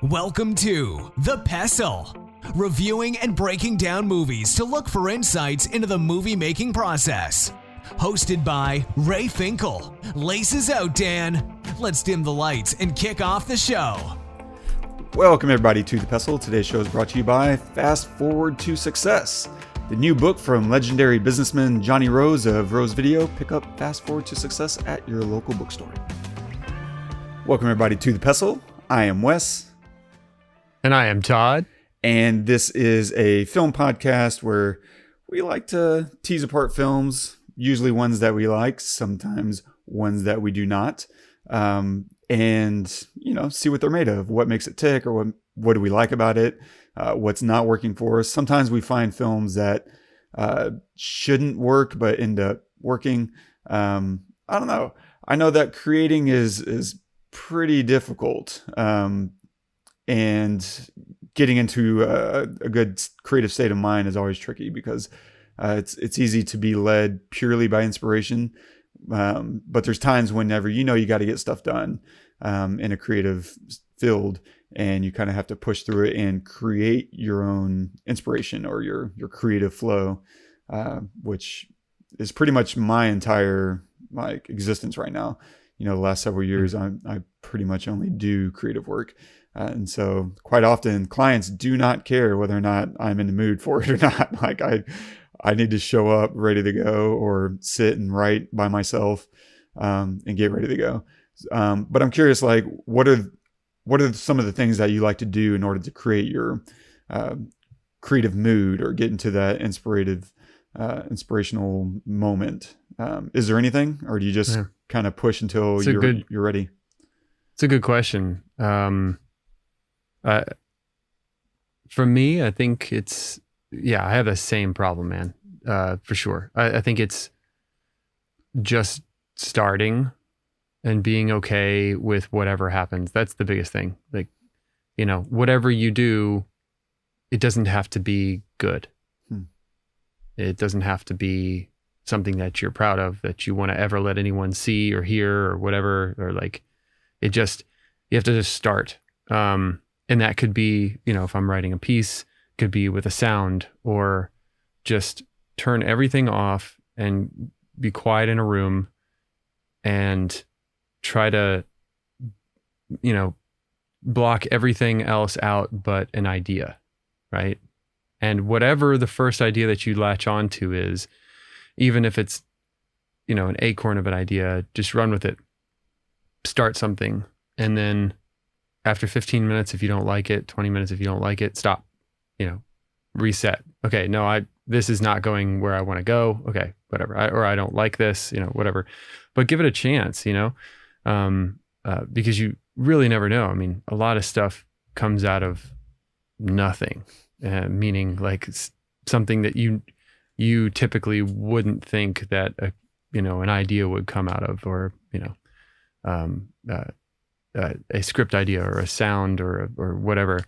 Welcome to The Pestle, reviewing and breaking down movies to look for insights into the movie-making process. Hosted by Ray Finkel. Laces out, Dan. Let's dim the lights and kick off the show. Welcome everybody to The Pestle. Today's show is brought to you by Fast Forward to Success, the new book from legendary businessman Johnny Rose of Rose Video. Pick up Fast Forward to Success at your local bookstore. Welcome everybody to The Pestle. I am Wes. And I am Todd. And this is a film podcast where we like to tease apart films, usually ones that we like, sometimes ones that we do not, and, see what they're made of, what makes it tick, or what do we like about it, what's not working for us. Sometimes we find films that shouldn't work but end up working. I don't know. I know that creating is pretty difficult. And getting into a good creative state of mind is always tricky because it's easy to be led purely by inspiration. But there's times whenever you got to get stuff done in a creative field, and you kind of have to push through it and create your own inspiration or your creative flow, which is pretty much my entire existence right now. The last several years, I pretty much only do creative work. And so quite often clients do not care whether or not I'm in the mood for it or not. I need to show up ready to go or sit and write by myself and get ready to go. But I'm curious, what are some of the things that you like to do in order to create your creative mood or get into that inspirational moment? Is there anything, or do you just kind of push until you're ready? It's a good question. For me, I think I have the same problem, man, for sure. I think it's just starting and being okay with whatever happens. That's the biggest thing. Whatever you do, it doesn't have to be good. It doesn't have to be something that you're proud of, that you want to ever let anyone see or hear or whatever, or you have to just start. And that could be, if I'm writing a piece, could be with a sound, or just turn everything off and be quiet in a room and try to, block everything else out but an idea, right? And whatever the first idea that you latch onto is, even if it's, an acorn of an idea, just run with it. Start something, and then after 15 minutes, if you don't like it, 20 minutes, if you don't like it, stop, reset. Okay, no, this is not going where I want to go. Okay, whatever. I don't like this, whatever. But give it a chance, because you really never know. I mean, a lot of stuff comes out of nothing, meaning something that you typically wouldn't think that an idea would come out of, or a script idea or a sound or whatever.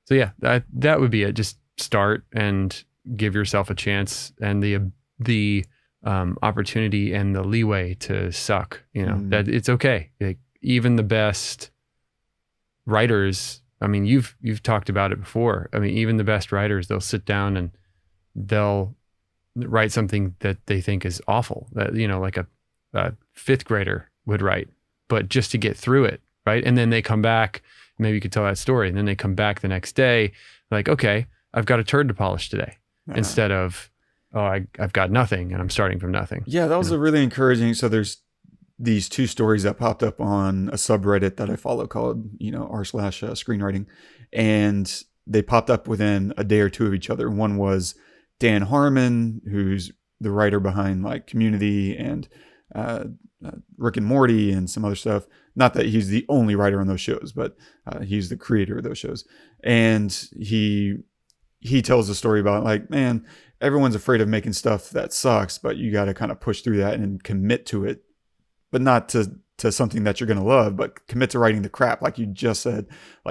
So yeah, that would be it. Just start and give yourself a chance and the opportunity and the leeway to suck. That it's okay. Even the best writers. I mean, you've talked about it before. I mean, even the best writers, they'll sit down and they'll write something that they think is awful. That like a fifth grader would write, but just to get through it. Right. And then they come back, maybe you could tell that story. And then they come back the next day, okay, I've got a turd to polish today, instead of, I've got nothing and I'm starting from nothing. Yeah, that was a really encouraging. So there's these two stories that popped up on a subreddit that I follow called, r/screenwriting. And they popped up within a day or two of each other. One was Dan Harmon, who's the writer behind Community and Rick and Morty and some other stuff. Not that he's the only writer on those shows, but he's the creator of those shows. And he tells a story about man, everyone's afraid of making stuff that sucks, but you got to kind of push through that and commit to it, but not to something that you're going to love, but commit to writing the crap. Like you just said,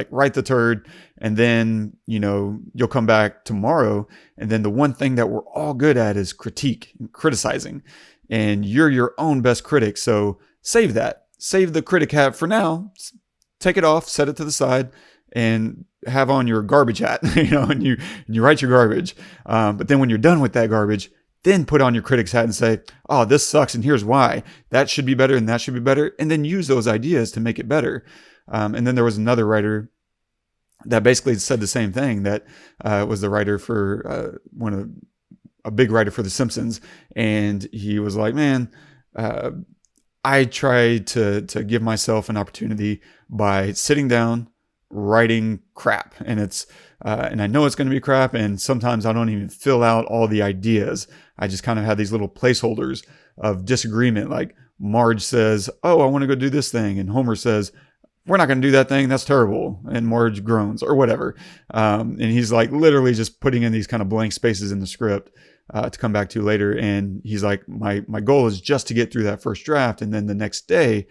write the turd, and then, you'll come back tomorrow. And then the one thing that we're all good at is critique and criticizing. And you're your own best critic. So save that. Save the critic hat for now. Take it off, set it to the side, and have on your garbage hat, and you write your garbage. But then when you're done with that garbage, then put on your critic's hat and say, oh, this sucks, and here's why. That should be better, and that should be better. And then use those ideas to make it better. And then there was another writer that basically said the same thing, that was the writer for a big writer for The Simpsons. And he was like, man, I try to give myself an opportunity by sitting down, writing crap. And and I know it's going to be crap. And sometimes I don't even fill out all the ideas. I just kind of have these little placeholders of disagreement. Like Marge says, oh, I want to go do this thing. And Homer says, we're not going to do that thing. That's terrible. And Marge groans or whatever. And he's like literally just putting in these kind of blank spaces in the script to come back to later. And he's like, my goal is just to get through that first draft. And then the next day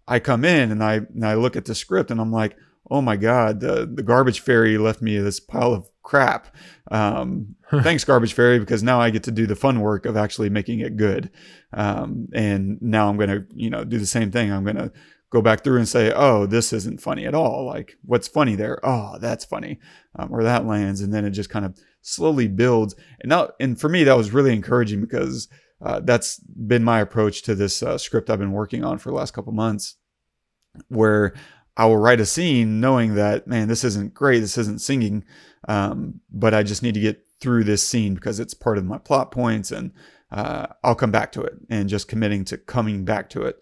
I come in and I look at the script and I'm like, oh my God, the garbage fairy left me this pile of crap. Thanks, garbage fairy, because now I get to do the fun work of actually making it good. And now I'm going to, do the same thing. I'm going to go back through and say, oh, this isn't funny at all. Like, what's funny there? Oh, that's funny. Or that lands. And then it just kind of slowly builds. And for me, that was really encouraging, because that's been my approach to this script I've been working on for the last couple months, where I will write a scene knowing that, man, this isn't great. This isn't singing. But I just need to get through this scene because it's part of my plot points, and I'll come back to it, and just committing to coming back to it.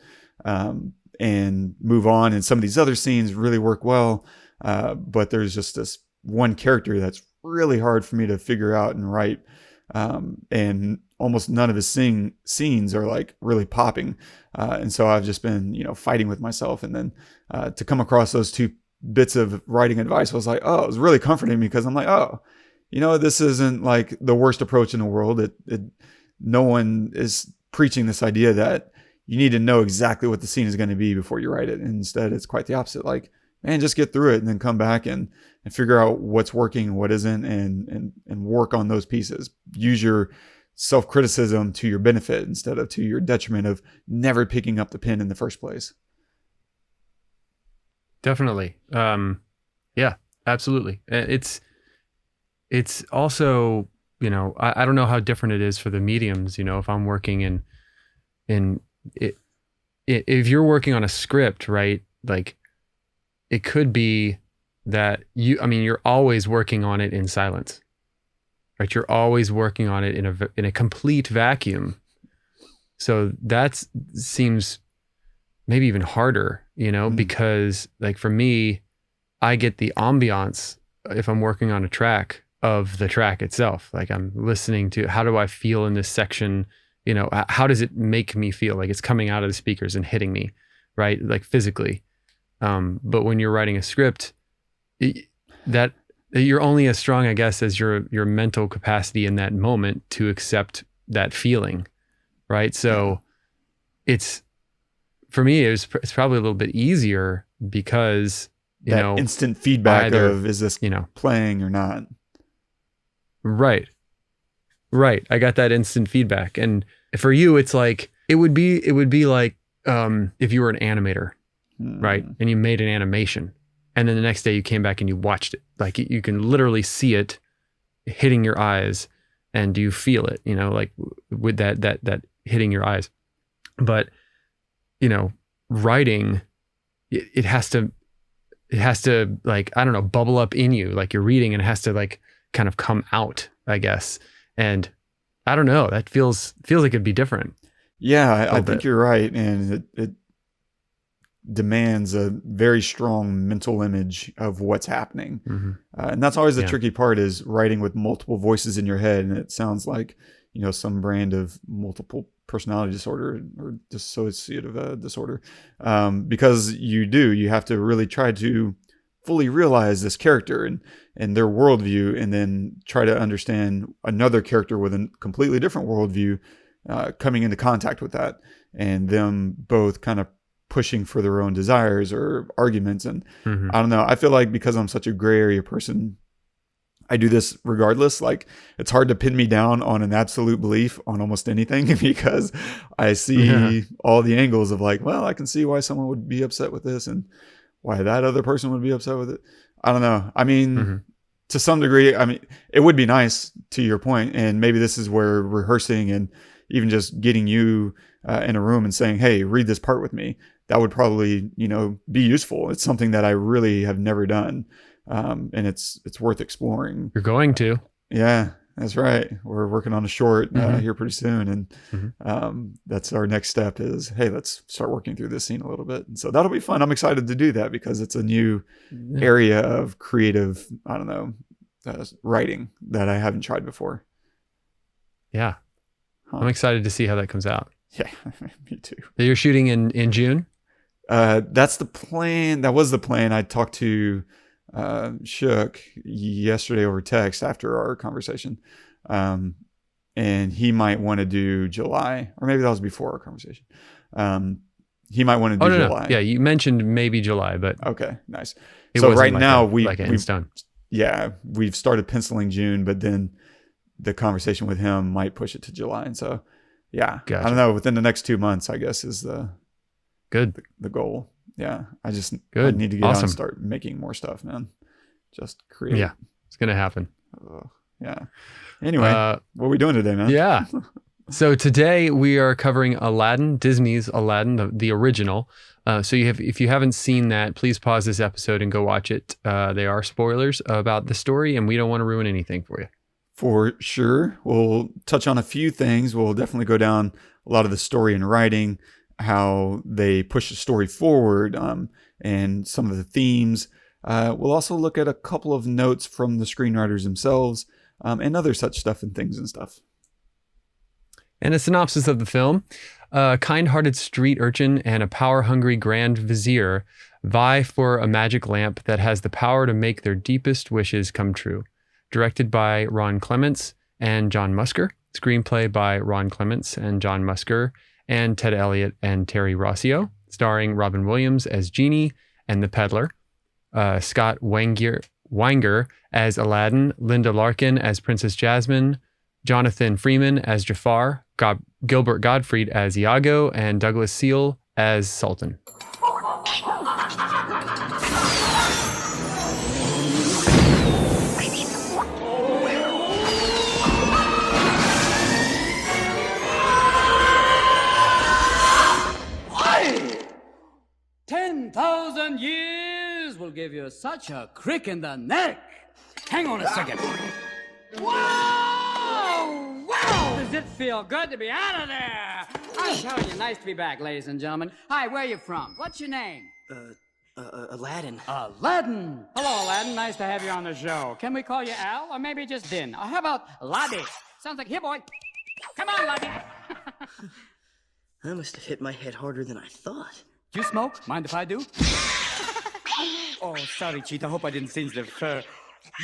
And move on. And some of these other scenes really work well. But there's just this one character that's really hard for me to figure out and write. And almost none of his scenes are like really popping. And so I've just been, fighting with myself. And then to come across those two bits of writing advice, I was like, oh, it was really comforting, because I'm like, oh, this isn't like the worst approach in the world. No one is preaching this idea that you need to know exactly what the scene is going to be before you write it. And instead, it's quite the opposite. Like, man, just get through it and then come back and figure out what's working, what isn't, and work on those pieces. Use your self-criticism to your benefit instead of to your detriment of never picking up the pen in the first place. Definitely. Yeah, absolutely. It's also, I don't know how different it is for the mediums. If I'm working in if you're working on a script, right? Like, it could be that you're always working on it in silence, right? You're always working on it in a complete vacuum. So that seems maybe even harder, because like for me, I get the ambiance if I'm working on a track of the track itself. Like, I'm listening to, how do I feel in this section? How does it make me feel? Like it's coming out of the speakers and hitting me, right? Like physically. But when you're writing a script, that you're only as strong, I guess, as your mental capacity in that moment to accept that feeling, right? So for me, it's probably a little bit easier because, that instant feedback of, is this playing or not? Right. I got that instant feedback. And for you, it's like, it would be like, if you were an animator, right? And you made an animation, and then the next day you came back and you watched it. Like, you can literally see it hitting your eyes, and you feel it, like with that hitting your eyes. But, writing, it has to like, I don't know, bubble up in you. Like, you're reading and it has to like kind of come out, I guess. And I don't know, that feels like it'd be different. Yeah, I think you're right. And it demands a very strong mental image of what's happening. Mm-hmm. And that's always the tricky part, is writing with multiple voices in your head. And it sounds like, some brand of multiple personality disorder or dissociative disorder. Because you have to really try to fully realize this character and their worldview, and then try to understand another character with a completely different worldview coming into contact with that, and them both kind of pushing for their own desires or arguments. And I don't know, I feel like because I'm such a gray area person, I do this regardless. Like, it's hard to pin me down on an absolute belief on almost anything, because I see all the angles of like, well, I can see why someone would be upset with this, and why that other person would be upset with it. I don't know. I mean, to some degree, I mean, it would be nice, to your point, and maybe this is where rehearsing and even just getting you in a room and saying, hey, read this part with me, that would probably, be useful. It's something that I really have never done. And it's worth exploring. You're going to. Yeah, that's right. We're working on a short here pretty soon. And that's our next step is, hey, let's start working through this scene a little bit. And so that'll be fun. I'm excited to do that because it's a new area of creative, I don't know, writing that I haven't tried before. Yeah. I'm excited to see how that comes out. Yeah, me too. You're shooting in June? That's the plan. That was the plan. I talked to Shook yesterday over text after our conversation. And he might want to do July, or maybe that was before our conversation. He might want to do July. No. Yeah, you mentioned maybe July, but okay, nice. So right now we've done. Yeah, we've started penciling June, but then the conversation with him might push it to July. And so, yeah, gotcha. I don't know. Within the next 2 months, I guess is the goal. Yeah, I need to get out and start making more stuff, man. Just create. Yeah, it's gonna happen. Yeah. Anyway, what are we doing today, man? Yeah. So today we are covering Aladdin, Disney's Aladdin, the original. So if you haven't seen that, please pause this episode and go watch it. They are spoilers about the story, and we don't want to ruin anything for you. For sure. We'll touch on a few things. We'll definitely go down a lot of the story and writing, how they push the story forward, and some of the themes. We'll also look at a couple of notes from the screenwriters themselves, and other such stuff and things and stuff. And a synopsis of the film. A kind-hearted street urchin and a power-hungry Grand Vizier vie for a magic lamp that has the power to make their deepest wishes come true. Directed by Ron Clements and John Musker. Screenplay by Ron Clements and John Musker and Ted Elliott and Terry Rossio. Starring Robin Williams as Genie and the Peddler. Scott Weinger as Aladdin. Linda Larkin as Princess Jasmine. Jonathan Freeman as Jafar. Gilbert Gottfried as Iago. And Douglas Seale as Sultan. $10,000 will give you such a crick in the neck. Hang on a second. Wow! Wow! Does it feel good to be out of there? I'm telling you, nice to be back, ladies and gentlemen. Hi, where are you from? What's your name? Aladdin. Aladdin. Hello, Aladdin. Nice to have you on the show. Can we call you Al, or maybe just Din? Or how about Laddie? Sounds like, here, boy. Come on, Laddie. I must have hit my head harder than I thought. Do you smoke? Mind if I do? Oh, sorry, Cheetah. Hope I didn't singe the fur.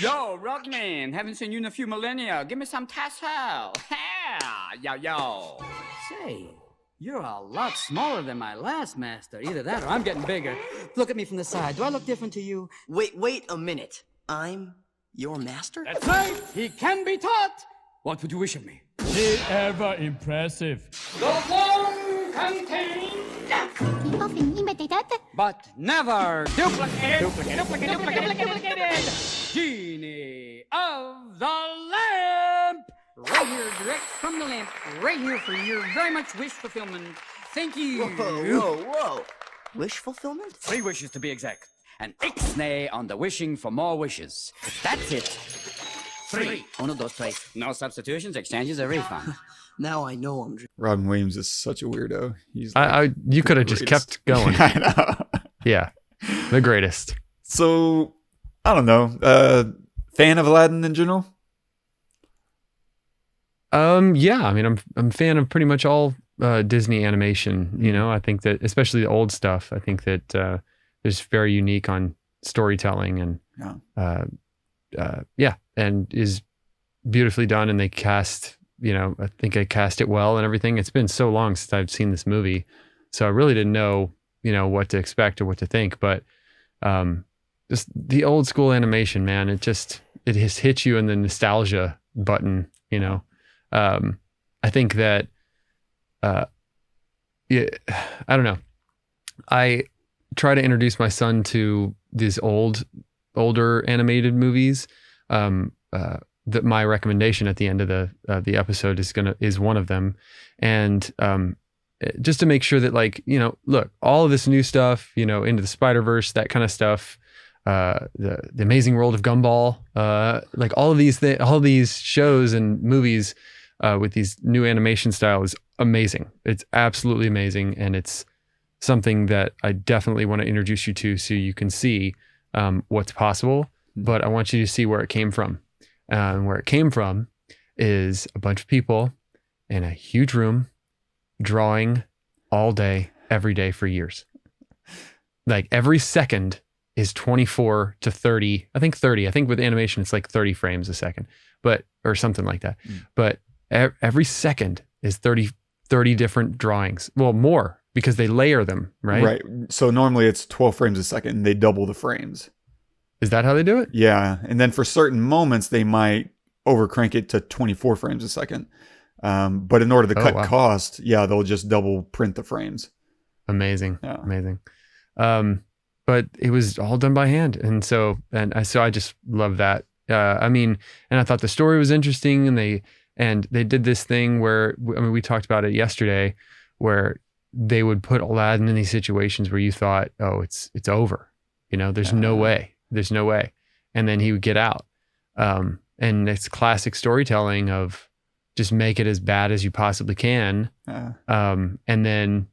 Yo, Rockman. Haven't seen you in a few millennia. Give me some tassel. Yeah. Yo. Say, you're a lot smaller than my last master. Either that or I'm getting bigger. Look at me from the side. Do I look different to you? Wait a minute. I'm your master? That's right. He can be taught. What would you wish of me? The ever impressive. The one contained. But never duplicated. Genie of the lamp. Right here, direct from the lamp. Right here for your very much wish fulfillment. Thank you. Whoa. Wish fulfillment? 3 wishes to be exact. An ixnay on the wishing for more wishes. That's it. 3. Uno, dos, tres. No substitutions, exchanges, or refund. Now I know I'm... Robin Williams is such a weirdo. He's you could have just kept going. I know. Yeah, the greatest. So, I don't know. Fan of Aladdin in general? Yeah. I mean, I'm a fan of pretty much all Disney animation. You know, I think that especially the old stuff. I think that is very unique on storytelling and and is beautifully done. And they cast. You know, I think I cast it well and everything. It's been so long since I've seen this movie, so I really didn't know, what to expect or what to think. But just the old school animation, man, it just hits you in the nostalgia button. I think that I don't know. I try to introduce my son to these older animated movies, that my recommendation at the end of the episode is one of them. And just to make sure that, like, you know, look, all of this new stuff, you know, Into the Spider-Verse, that kind of stuff, the Amazing World of Gumball, like all of these shows and movies with these new animation style is amazing. It's absolutely amazing, and it's something that I definitely want to introduce you to so you can see what's possible. But I want you to see where it came from. And where it came from is a bunch of people in a huge room drawing all day, every day for years. Like every second is 24 to 30. I think 30. I think with animation, it's like 30 frames a second, or something like that. But every second is 30 different drawings. Well, more because they layer them, right? Right. So normally it's 12 frames a second and they double the frames. Is that how they do it? Yeah. And then for certain moments, they might overcrank it to 24 frames a second. But in order to cut cost, they'll just double print the frames. Amazing. Yeah. Amazing. But it was all done by hand. And so I just love that. I mean, and I thought the story was interesting, and they did this thing where, I mean, we talked about it yesterday, where they would put Aladdin in these situations where you thought, oh, it's over. You know, there's no way. There's no way. And then he would get out. And it's classic storytelling of just make it as bad as you possibly can. And then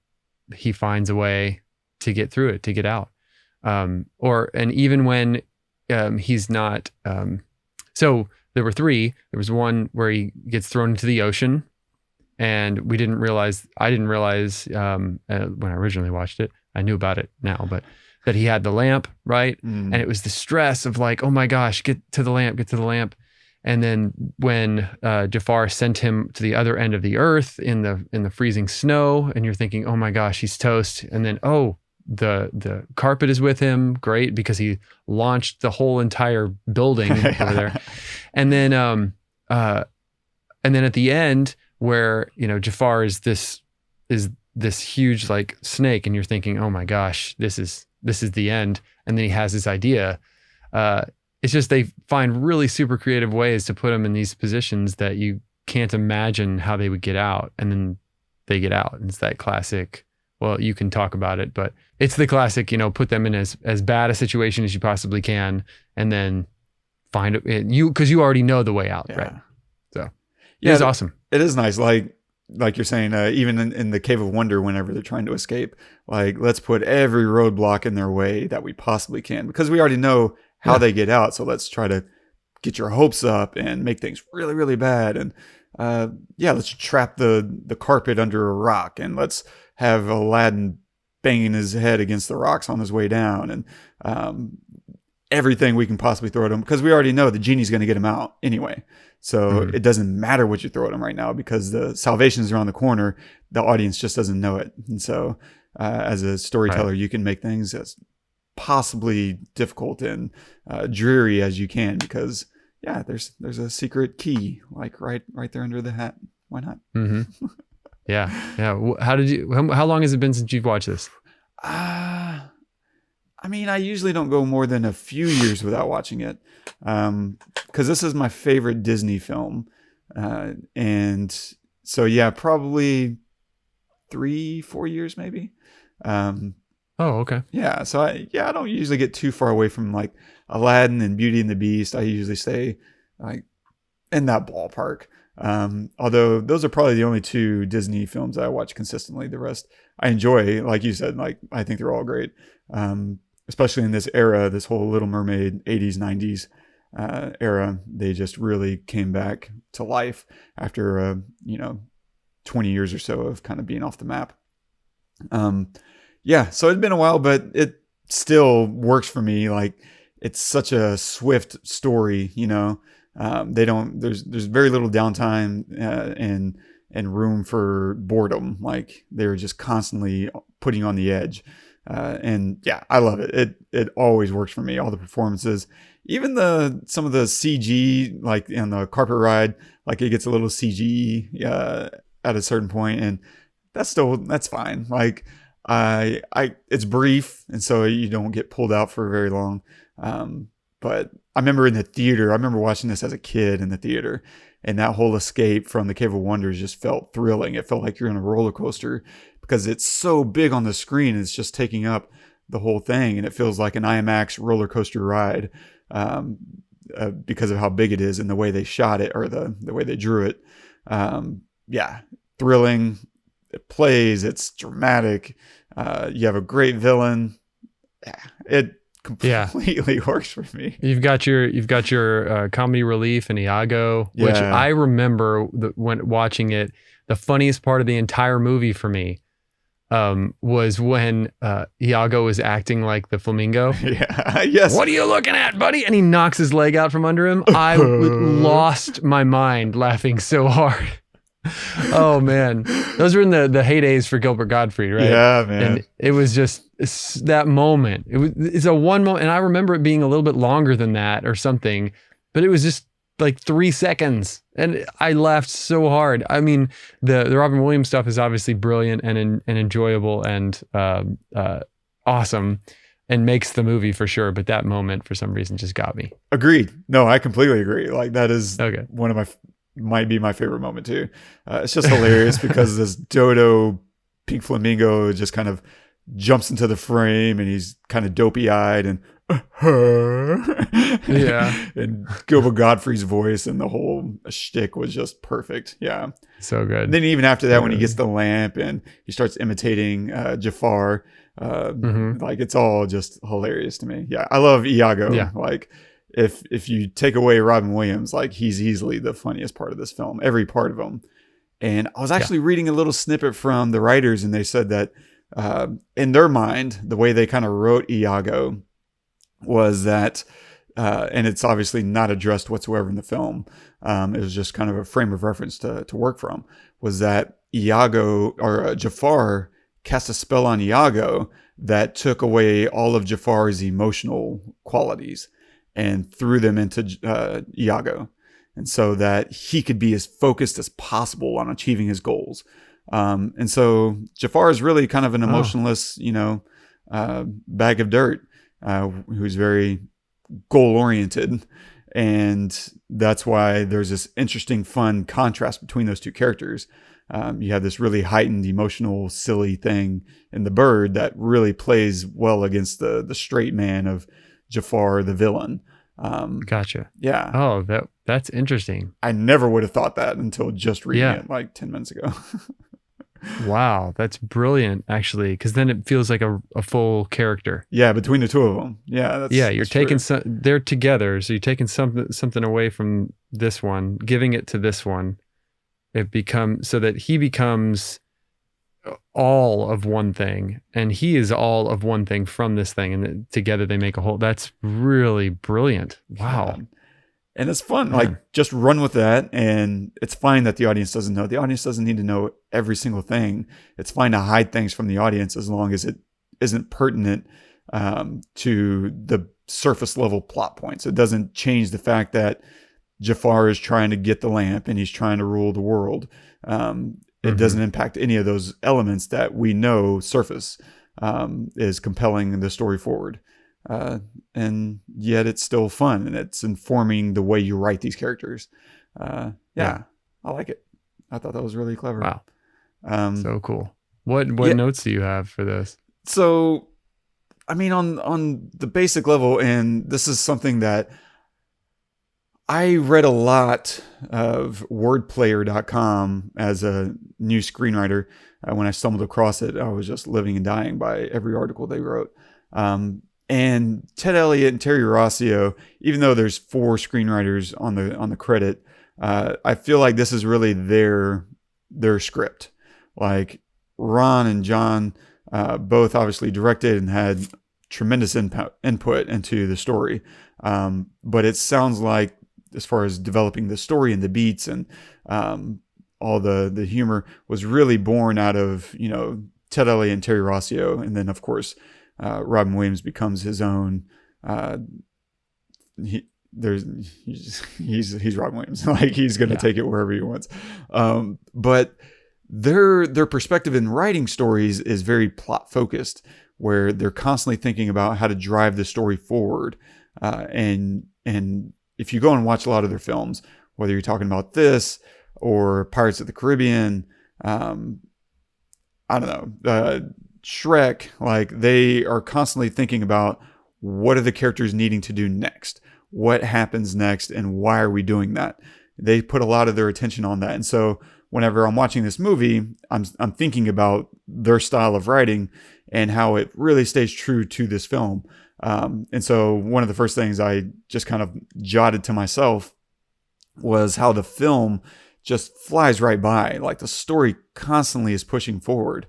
he finds a way to get through it, to get out. And even when he's not, so there were three. There was one where he gets thrown into the ocean, and I didn't realize when I originally watched it, I knew about it now, but that he had the lamp, right? And it was the stress of like, oh my gosh, get to the lamp. And then when Jafar sent him to the other end of the earth in the freezing snow, and you're thinking, oh my gosh, he's toast. And then, the carpet is with him. Great, because he launched the whole entire building over there. And then at the end, where, you know, Jafar is this huge like snake, and you're thinking, oh my gosh, this is the end. And then he has this idea. It's just, they find really super creative ways to put him in these positions that you can't imagine how they would get out. And then they get out. And it's that classic, well, you can talk about it, but it's the classic, you know, put them in as bad a situation as you possibly can, and then find it, because you already know the way out, right? So it's awesome. It is nice. Like you're saying, even in the Cave of Wonder, whenever they're trying to escape, like, let's put every roadblock in their way that we possibly can, because we already know how they get out. So let's try to get your hopes up and make things really, really bad. And let's trap the carpet under a rock, and let's have Aladdin banging his head against the rocks on his way down, and everything we can possibly throw at him, because we already know the genie's going to get him out anyway. So it doesn't matter what you throw at him right now, because the salvation's around the corner. The audience just doesn't know it. And so as a storyteller, you can make things as possibly difficult and dreary as you can, because there's a secret key, like right there under the hat. Why not? Mm-hmm. Yeah. How long has it been since you've watched this? I mean, I usually don't go more than a few years without watching it, because this is my favorite Disney film. And so, probably 3-4 years maybe. Okay. Yeah. So I don't usually get too far away from like Aladdin and Beauty and the Beast. I usually stay like in that ballpark. Although those are probably the only two Disney films I watch consistently. The rest I enjoy, like you said, like I think they're all great. Especially in this era, this whole Little Mermaid 80s, 90s era, they just really came back to life after 20 years or so of kind of being off the map. So it'd been a while, but it still works for me. Like, it's such a swift story, you know. There's very little downtime and room for boredom. Like, they're just constantly putting you on the edge. I love it. It always works for me. All the performances, even some of the CG, like in the carpet ride, like it gets a little CG at a certain point, and that's fine. Like, It's brief, and so you don't get pulled out for very long. But I remember in the theater, I remember watching this as a kid in the theater, and that whole escape from the Cave of Wonders just felt thrilling. It felt like you're in a roller coaster because it's so big on the screen. It's just taking up the whole thing, and it feels like an IMAX roller coaster ride because of how big it is and the way they shot it, or the way they drew it. Thrilling. It plays. It's dramatic. You have a great villain. It completely works for me. You've got your comedy relief in Iago, which I remember when watching it. The funniest part of the entire movie for me was when Iago was acting like the flamingo. Yeah. Yes. What are you looking at, buddy? And he knocks his leg out from under him. I lost my mind laughing so hard. Oh man, those were in the heydays for Gilbert Gottfried, right? Yeah, man. And it was just that moment. It's a one moment, and I remember it being a little bit longer than that or something, but it was just like 3 seconds, and I laughed so hard. I mean, the Robin Williams stuff is obviously brilliant and enjoyable and awesome, and makes the movie for sure. But that moment, for some reason, just got me. Agreed. No, I completely agree. Like that is one of my might be my favorite moment too. It's just hilarious because this dodo pink flamingo just kind of jumps into the frame, and he's kind of dopey eyed and and Gilbert Gottfried's voice and the whole shtick was just perfect. Yeah, so good. And then even after that, when he gets the lamp and he starts imitating Jafar, like it's all just hilarious to me. Yeah, I love Iago. Yeah. Like if you take away Robin Williams, like he's easily the funniest part of this film, every part of him. And I was actually reading a little snippet from the writers, and they said that in their mind, the way they kind of wrote Iago was that, and it's obviously not addressed whatsoever in the film, it was just kind of a frame of reference to work from, was that Iago or Jafar cast a spell on Iago that took away all of Jafar's emotional qualities and threw them into Iago. And so that he could be as focused as possible on achieving his goals. And so Jafar is really kind of an emotionless, bag of dirt, who's very goal oriented. And that's why there's this interesting, fun contrast between those two characters. You have this really heightened, emotional, silly thing in the bird that really plays well against the straight man of Jafar, the villain. Gotcha. Yeah. Oh, that's interesting. I never would have thought that until just reading it like 10 minutes ago. Wow, that's brilliant, actually, because then it feels like a full character. Yeah, between the two of them. Yeah, you're taking they're together, so you're taking something away from this one, giving it to this one. It becomes so that he becomes all of one thing, and he is all of one thing from this thing, and together they make a whole. That's really brilliant. Wow. Yeah. And it's fun. Like, just run with that. And it's fine that the audience doesn't know. The audience doesn't need to know every single thing. It's fine to hide things from the audience as long as it isn't pertinent to the surface level plot points. It doesn't change the fact that Jafar is trying to get the lamp and he's trying to rule the world. It doesn't impact any of those elements that we know surface is compelling the story forward. And yet it's still fun, and it's informing the way you write these characters. I like it. I thought that was really clever. Wow. So cool. What notes do you have for this? So, I mean, on the basic level, and this is something that I read a lot of wordplayer.com as a new screenwriter. When I stumbled across it, I was just living and dying by every article they wrote. And Ted Elliott and Terry Rossio, even though there's 4 screenwriters on the credit, I feel like this is really their script. Like Ron and John both obviously directed and had tremendous input into the story. But it sounds like, as far as developing the story and the beats and all the humor, was really born out of Ted Elliott and Terry Rossio, and then of course Robin Williams becomes his own. He's Robin Williams. Like, he's going to take it wherever he wants. But their perspective in writing stories is very plot focused, where they're constantly thinking about how to drive the story forward. And if you go and watch a lot of their films, whether you're talking about this or Pirates of the Caribbean, I don't know, Shrek, like they are constantly thinking about what are the characters needing to do next, what happens next, and why are we doing that? They put a lot of their attention on that. And so whenever I'm watching this movie, I'm thinking about their style of writing and how it really stays true to this film. And so one of the first things I just kind of jotted to myself was how the film just flies right by. Like the story constantly is pushing forward.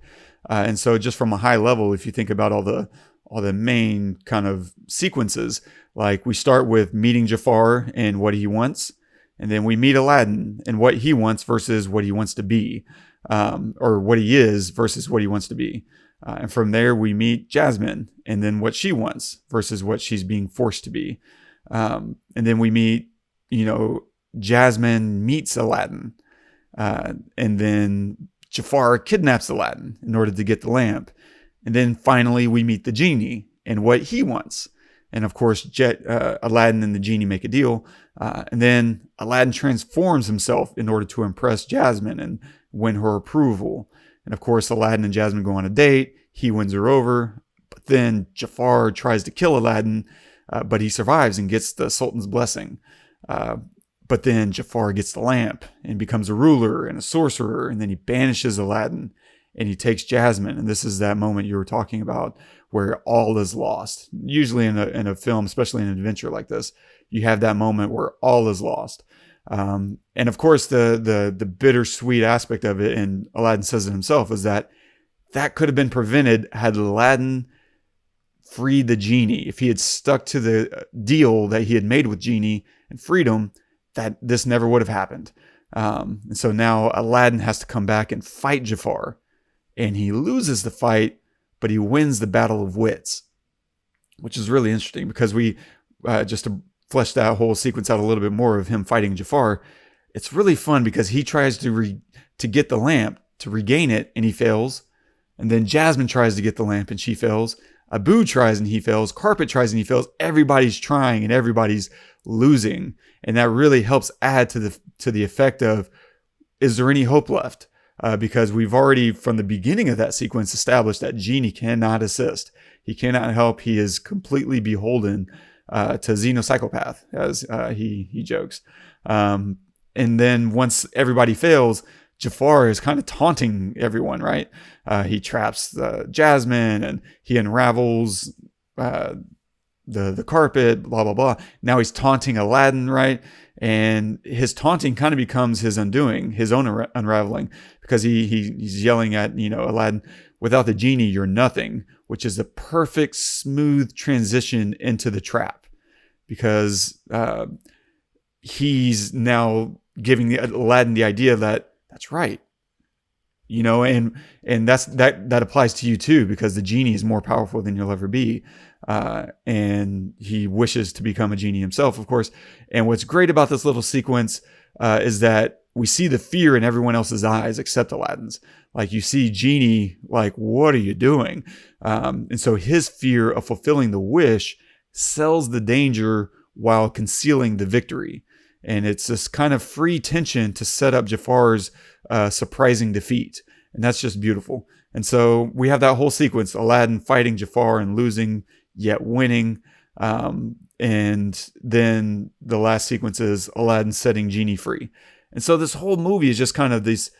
And so just from a high level, if you think about all the main kind of sequences, like we start with meeting Jafar and what he wants. And then we meet Aladdin and what he wants versus what he wants to be, or what he is versus what he wants to be. And from there, we meet Jasmine and then what she wants versus what she's being forced to be. And then we meet, Jasmine meets Aladdin. And then Jafar kidnaps Aladdin in order to get the lamp. And then finally, we meet the genie and what he wants. And of course, Aladdin and the genie make a deal. And then Aladdin transforms himself in order to impress Jasmine and win her approval. And of course, Aladdin and Jasmine go on a date. He wins her over. But then Jafar tries to kill Aladdin, but he survives and gets the Sultan's blessing. But then Jafar gets the lamp and becomes a ruler and a sorcerer. And then he banishes Aladdin and he takes Jasmine. And this is that moment you were talking about where all is lost. Usually in a film, especially in an adventure like this, you have that moment where all is lost. And of course, the bittersweet aspect of it, and Aladdin says it himself, is that could have been prevented had Aladdin freed the genie. If he had stuck to the deal that he had made with Genie and freed him, that this never would have happened. And so now Aladdin has to come back and fight Jafar. And he loses the fight, but he wins the battle of wits, which is really interesting because we, just to flesh that whole sequence out a little bit more of him fighting Jafar, it's really fun because he tries to get the lamp, to regain it, and he fails. And then Jasmine tries to get the lamp and she fails. Abu tries and he fails. Carpet tries and he fails. Everybody's trying and everybody's losing. And that really helps add to the effect of, is there any hope left? Because we've already, from the beginning of that sequence, established that Genie cannot assist. He cannot help. He is completely beholden to Xenopsychopath, as he jokes. And then once everybody fails, Jafar is kind of taunting everyone, right? He traps Jasmine and he unravels the carpet, blah, blah, blah. Now he's taunting Aladdin, right? And his taunting kind of becomes his undoing, his own unraveling, because he's yelling at, Aladdin, without the genie, you're nothing, which is a perfect, smooth transition into the trap, because he's now giving Aladdin the idea that that's right. And that applies to you too, because the genie is more powerful than you'll ever be. And he wishes to become a genie himself, of course. And what's great about this little sequence is that we see the fear in everyone else's eyes except Aladdin's. Like you see Genie, like, what are you doing? And so his fear of fulfilling the wish sells the danger while concealing the victory. And it's this kind of free tension to set up Jafar's surprising defeat. And that's just beautiful. And so we have that whole sequence, Aladdin fighting Jafar and losing, yet winning. And then the last sequence is Aladdin setting Genie free. And so this whole movie is just kind of this,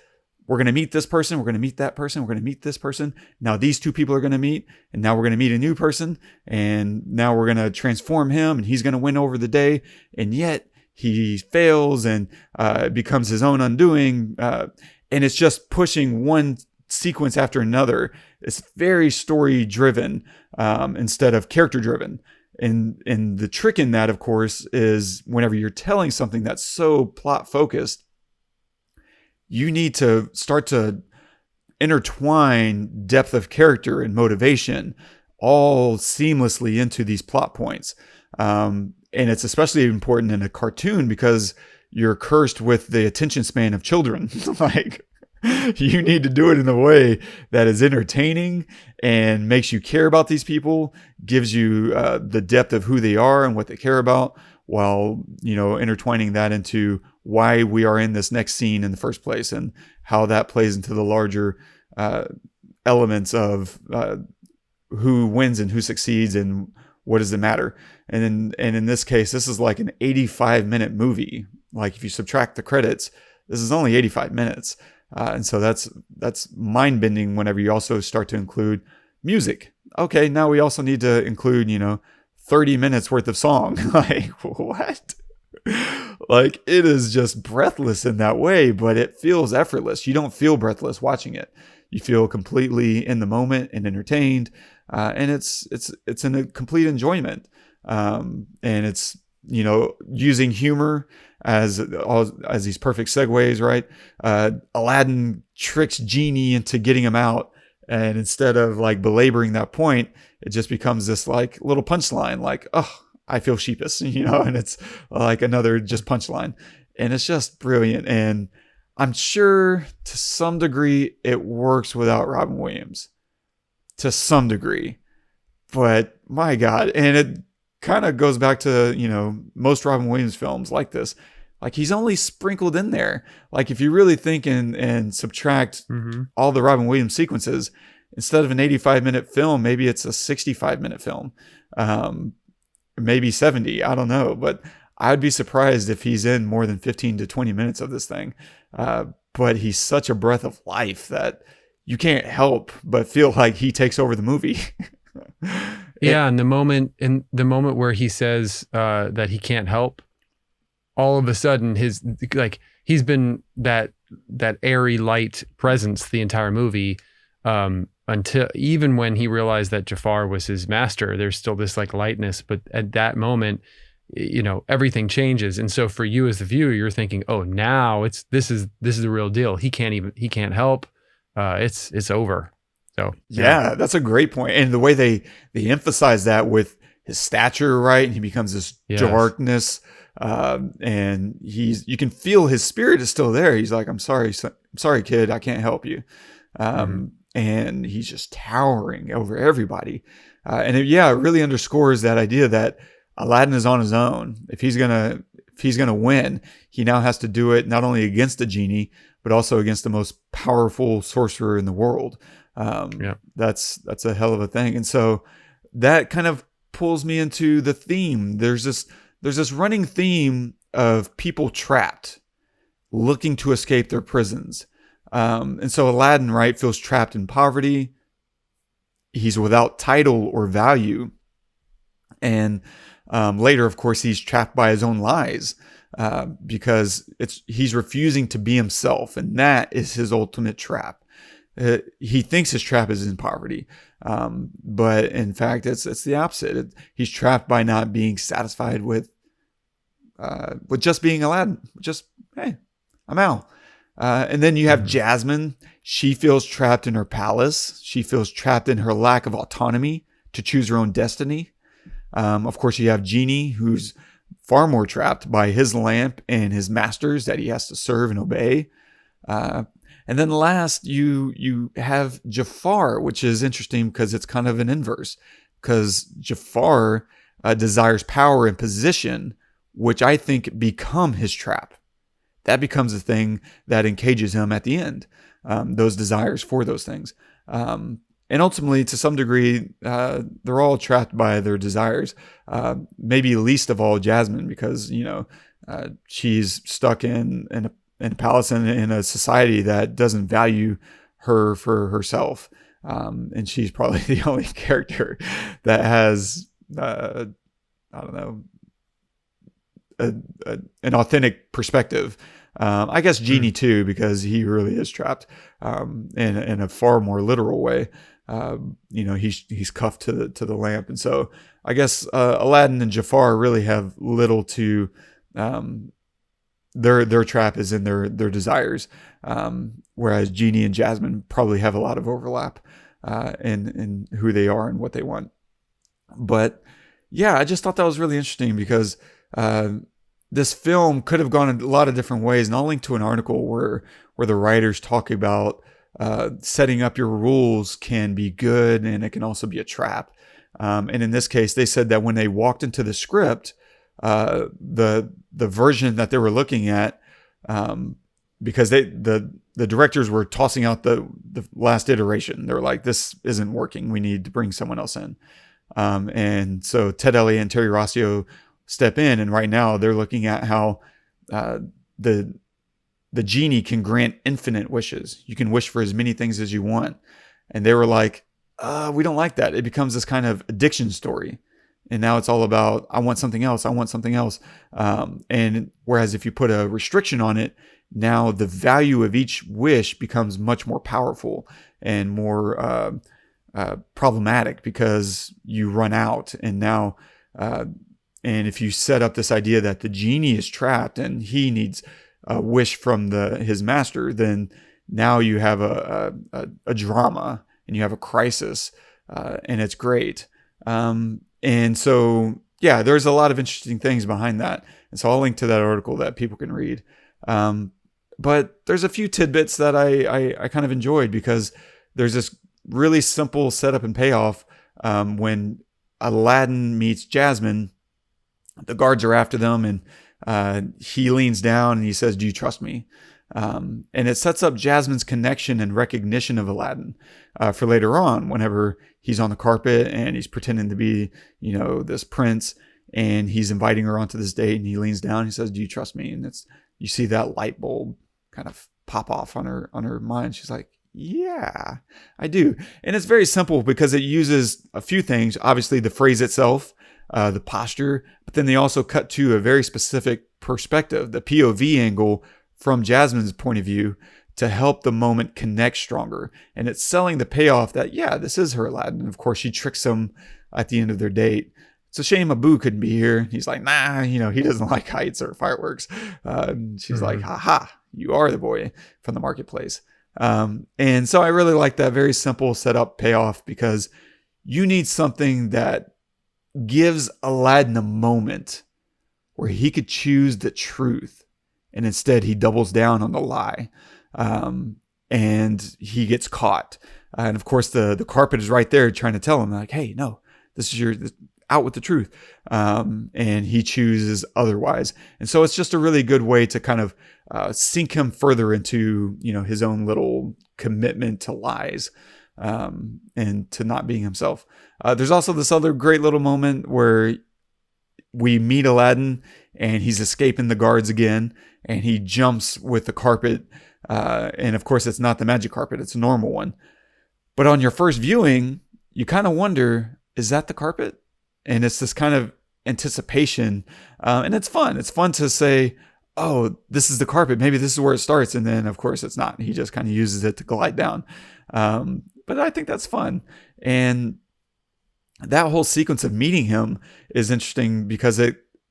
we're going to meet this person, we're going to meet that person, we're going to meet this person. Now these two people are going to meet, and now we're going to meet a new person. And now we're going to transform him, and he's going to win over the day. And yet he fails and becomes his own undoing. And it's just pushing one sequence after another. It's very story driven instead of character driven. And the trick in that, of course, is whenever you're telling something that's so plot focused, you need to start to intertwine depth of character and motivation all seamlessly into these plot points. And it's especially important in a cartoon because you're cursed with the attention span of children. Like, You need to do it in a way that is entertaining and makes you care about these people, gives you the depth of who they are and what they care about, while, you know, intertwining that into why we are in this next scene in the first place and how that plays into the larger elements of who wins and who succeeds and what does it matter. And in this case, this is like an 85-minute movie. Like if you subtract the credits, this is only 85 minutes. And so that's mind-bending whenever you also start to include music. Okay, now we also need to include, you know, 30 minutes worth of song. Like, what? Like, it is just breathless in that way, but it feels effortless. You don't feel breathless watching it. You feel completely in the moment and entertained. And it's in a complete enjoyment. And it's, you know, using humor as these perfect segues, right? Aladdin tricks Genie into getting him out, and instead of like belaboring that point, it just becomes this like little punchline, like, oh, I feel sheepish, you know, and it's like another just punchline, and it's just brilliant. And I'm sure to some degree it works without Robin Williams, to some degree, but my God, and it kind of goes back to, you know, most Robin Williams films like this. Like, he's only sprinkled in there. Like, if you really think and subtract all the Robin Williams sequences, instead of an 85-minute film, maybe it's a 65-minute film. Maybe 70, I don't know. But I'd be surprised if he's in more than 15 to 20 minutes of this thing. But he's such a breath of life that you can't help but feel like he takes over the movie. Yeah, and the moment where he says that he can't help, all of a sudden he's been that airy light presence the entire movie, until even when he realized that Jafar was his master, there's still this like lightness, but at that moment, you know, everything changes. And so for you as the viewer, you're thinking, oh, now this is the real deal. He can't help. It's over. So yeah, that's a great point. And the way they emphasize that with his stature, right? And he becomes this darkness. And you can feel his spirit is still there. He's like, I'm sorry, kid, I can't help you. And he's just towering over everybody. And it really underscores that idea that Aladdin is on his own. If he's gonna win, he now has to do it not only against the genie, but also against the most powerful sorcerer in the world. That's a hell of a thing. And so that kind of pulls me into the theme. There's this running theme of people trapped, looking to escape their prisons. And so Aladdin, right, feels trapped in poverty. He's without title or value. And later, of course, he's trapped by his own lies, because he's refusing to be himself. And that is his ultimate trap. He thinks his trap is in poverty. But in fact, it's the opposite. He's trapped by not being satisfied with just being Aladdin. Just, hey, I'm out. And then you have Jasmine. She feels trapped in her palace. She feels trapped in her lack of autonomy to choose her own destiny. Of course, you have Genie, who's far more trapped by his lamp and his masters that he has to serve and obey. And then last, you have Jafar, which is interesting because it's kind of an inverse. Because Jafar desires power and position, which I think become his trap. That becomes the thing that encages him at the end. Those desires for those things. And ultimately, to some degree, they're all trapped by their desires. Maybe least of all Jasmine, because, you know, she's stuck in a palace and in a society that doesn't value her for herself. And she's probably the only character that has, I don't know, an authentic perspective. I guess Genie too, because he really is trapped in a far more literal way. You know, he's cuffed to the lamp, and so I guess Aladdin and Jafar really have little to their trap is in their desires, whereas Genie and Jasmine probably have a lot of overlap in who they are and what they want. But yeah, I just thought that was really interesting because this film could have gone a lot of different ways. And I'll link to an article where the writers talk about setting up your rules can be good and it can also be a trap. And in this case, they said that when they walked into the script, the version that they were looking at, because the directors were tossing out the last iteration. They were like, this isn't working. We need to bring someone else in. And so Ted Elliott and Terry Rossio step in, and right now they're looking at how the genie can grant infinite wishes. You can wish for as many things as you want. And they were like, we don't like that. It becomes this kind of addiction story. And now it's all about, I want something else. I want something else. And whereas if you put a restriction on it, now the value of each wish becomes much more powerful and more problematic because you run out. And now, and if you set up this idea that the genie is trapped and he needs a wish from his master, then now you have a drama and you have a crisis, and it's great. And so, yeah, there's a lot of interesting things behind that. And so I'll link to that article that people can read. But there's a few tidbits that I kind of enjoyed, because there's this really simple setup and payoff. When Aladdin meets Jasmine, the guards are after them, and he leans down and he says, "Do you trust me?" And it sets up Jasmine's connection and recognition of Aladdin for later on, whenever he's on the carpet and he's pretending to be, this prince, and he's inviting her onto this date, and he leans down and he says, "Do you trust me?" And you see that light bulb kind of pop off on her mind. She's like, "Yeah, I do." And it's very simple because it uses a few things. Obviously, the phrase itself, the posture, but then they also cut to a very specific perspective, the POV angle from Jasmine's point of view, to help the moment connect stronger. And it's selling the payoff that, yeah, this is her Aladdin. And of course, she tricks him at the end of their date. It's a shame Abu couldn't be here. He's like, nah, he doesn't like heights or fireworks. She's like, haha, you are the boy from the marketplace. And so I really like that very simple setup payoff, because you need something that gives Aladdin a moment where he could choose the truth, and instead he doubles down on the lie, and he gets caught. And of course, the carpet is right there trying to tell him, like, hey, no, this is out with the truth. And he chooses otherwise. And so it's just a really good way to kind of sink him further into, his own little commitment to lies, and to not being himself. There's also this other great little moment where we meet Aladdin and he's escaping the guards again, and he jumps with the carpet. And of course, it's not the magic carpet, it's a normal one. But on your first viewing, you kind of wonder, is that the carpet? And it's this kind of anticipation. And it's fun. It's fun to say, oh, this is the carpet. Maybe this is where it starts. And then, of course, it's not. He just kind of uses it to glide down. But I think that's fun. And that whole sequence of meeting him is interesting because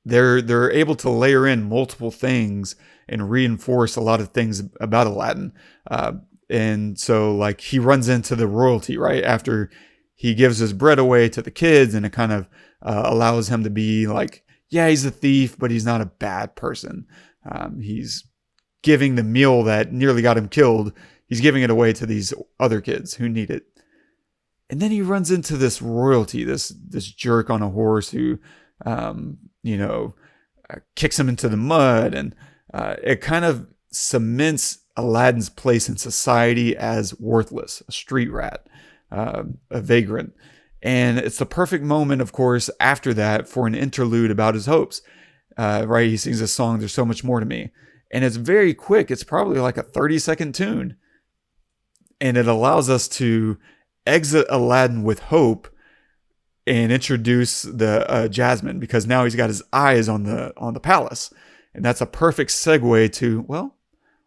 they're able to layer in multiple things and reinforce a lot of things about Aladdin. And so, like, he runs into the royalty right after he gives his bread away to the kids, and it kind of allows him to be like, yeah, he's a thief, but he's not a bad person. He's giving the meal that nearly got him killed. He's giving it away to these other kids who need it. And then he runs into this royalty, this jerk on a horse who, kicks him into the mud. And it kind of cements Aladdin's place in society as worthless, a street rat, a vagrant. And it's the perfect moment, of course, after that for an interlude about his hopes. Right? He sings a song, "There's So Much More to Me." And it's very quick. It's probably like a 30-second tune. And it allows us to exit Aladdin with hope and introduce the Jasmine, because now he's got his eyes on the palace. And that's a perfect segue to, well,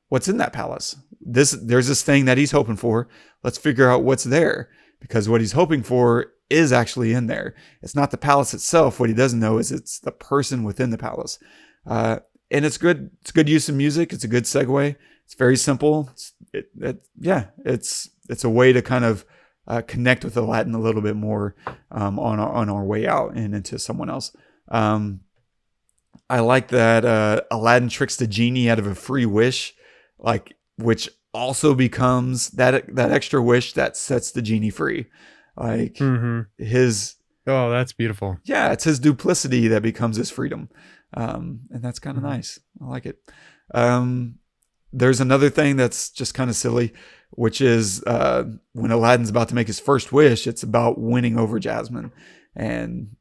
what's in that palace? There's this thing that he's hoping for. Let's figure out what's there, because what he's hoping for is actually in there. It's not the palace itself. What he doesn't know is it's the person within the palace. And it's good. It's good use of music. It's a good segue. It's very simple. It's a way to kind of connect with Aladdin a little bit more on our way out and into someone else. I like that Aladdin tricks the genie out of a free wish, like which also becomes that extra wish that sets the genie free. Like his Oh, that's beautiful. Yeah, it's his duplicity that becomes his freedom. And that's kind of nice. I like it. There's another thing that's just kind of silly, which is when Aladdin's about to make his first wish, it's about winning over Jasmine. And,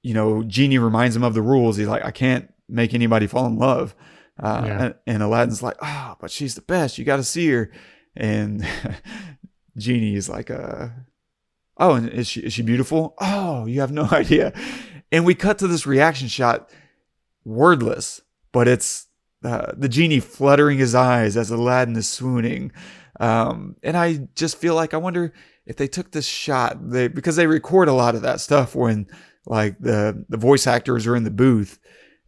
you know, Genie reminds him of the rules. He's like, I can't make anybody fall in love. And Aladdin's like, but she's the best. You got to see her. And Genie is like, oh, and is she beautiful? Oh, you have no idea. And we cut to this reaction shot, wordless, but it's the genie fluttering his eyes as Aladdin is swooning. And I just feel like I wonder if they took this shot, because they record a lot of that stuff when like the voice actors are in the booth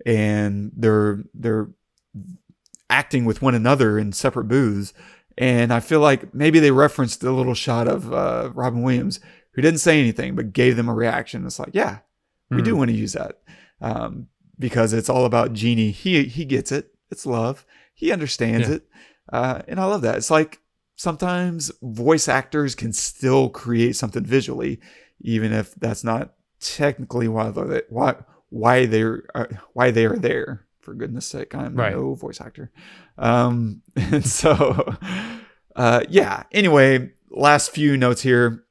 and they're acting with one another in separate booths. And I feel like maybe they referenced the little shot of Robin Williams, who didn't say anything but gave them a reaction. It's like, yeah, we do want to use that because it's all about Genie. He gets it. It's love. He understands it. And I love that. It's like sometimes voice actors can still create something visually, even if that's not technically why they are there. For goodness sake, I'm no voice actor. And so, anyway, last few notes here,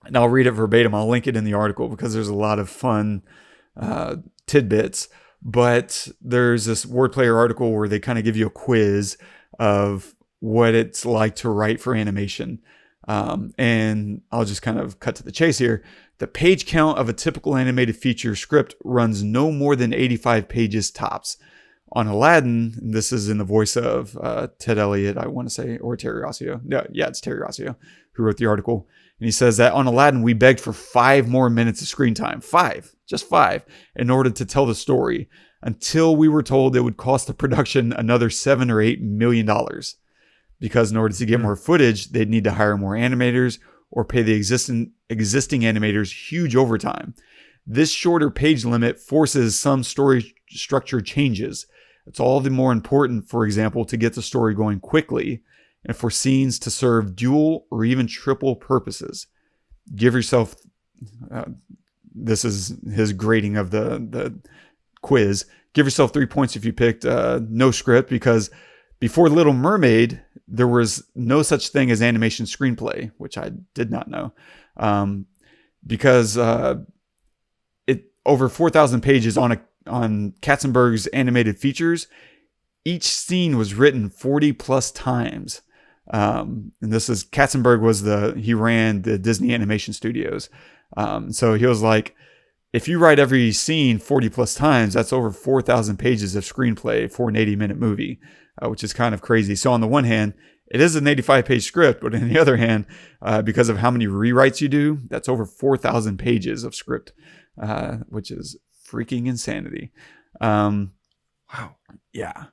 and I'll read it verbatim. I'll link it in the article because there's a lot of fun tidbits. But there's this Wordplayer article where they kind of give you a quiz of what it's like to write for animation. And I'll just kind of cut to the chase here. The page count of a typical animated feature script runs no more than 85 pages tops. On Aladdin, and this is in the voice of Ted Elliott, I want to say, or Terry Rossio. It's Terry Rossio who wrote the article. And he says that on Aladdin, we begged for 5 more minutes of screen time. 5, just 5, in order to tell the story, until we were told it would cost the production another $7 or $8 million. Because in order to get more footage, they'd need to hire more animators or pay the existing animators huge overtime. This shorter page limit forces some story structure changes. It's all the more important, for example, to get the story going quickly and for scenes to serve dual or even triple purposes. Give yourself, this is his grading of the quiz, give yourself 3 points if you picked no script, because before Little Mermaid, there was no such thing as animation screenplay, which I did not know, because it over 4,000 pages on Katzenberg's animated features. Each scene was written 40 plus times, and this is Katzenberg he ran the Disney Animation Studios, so he was like, if you write every scene 40 plus times, that's over 4,000 pages of screenplay for an 80-minute movie. Which is kind of crazy. So on the one hand, it is an 85-page script, but on the other hand, because of how many rewrites you do, that's over 4,000 pages of script, which is freaking insanity. Wow. Yeah.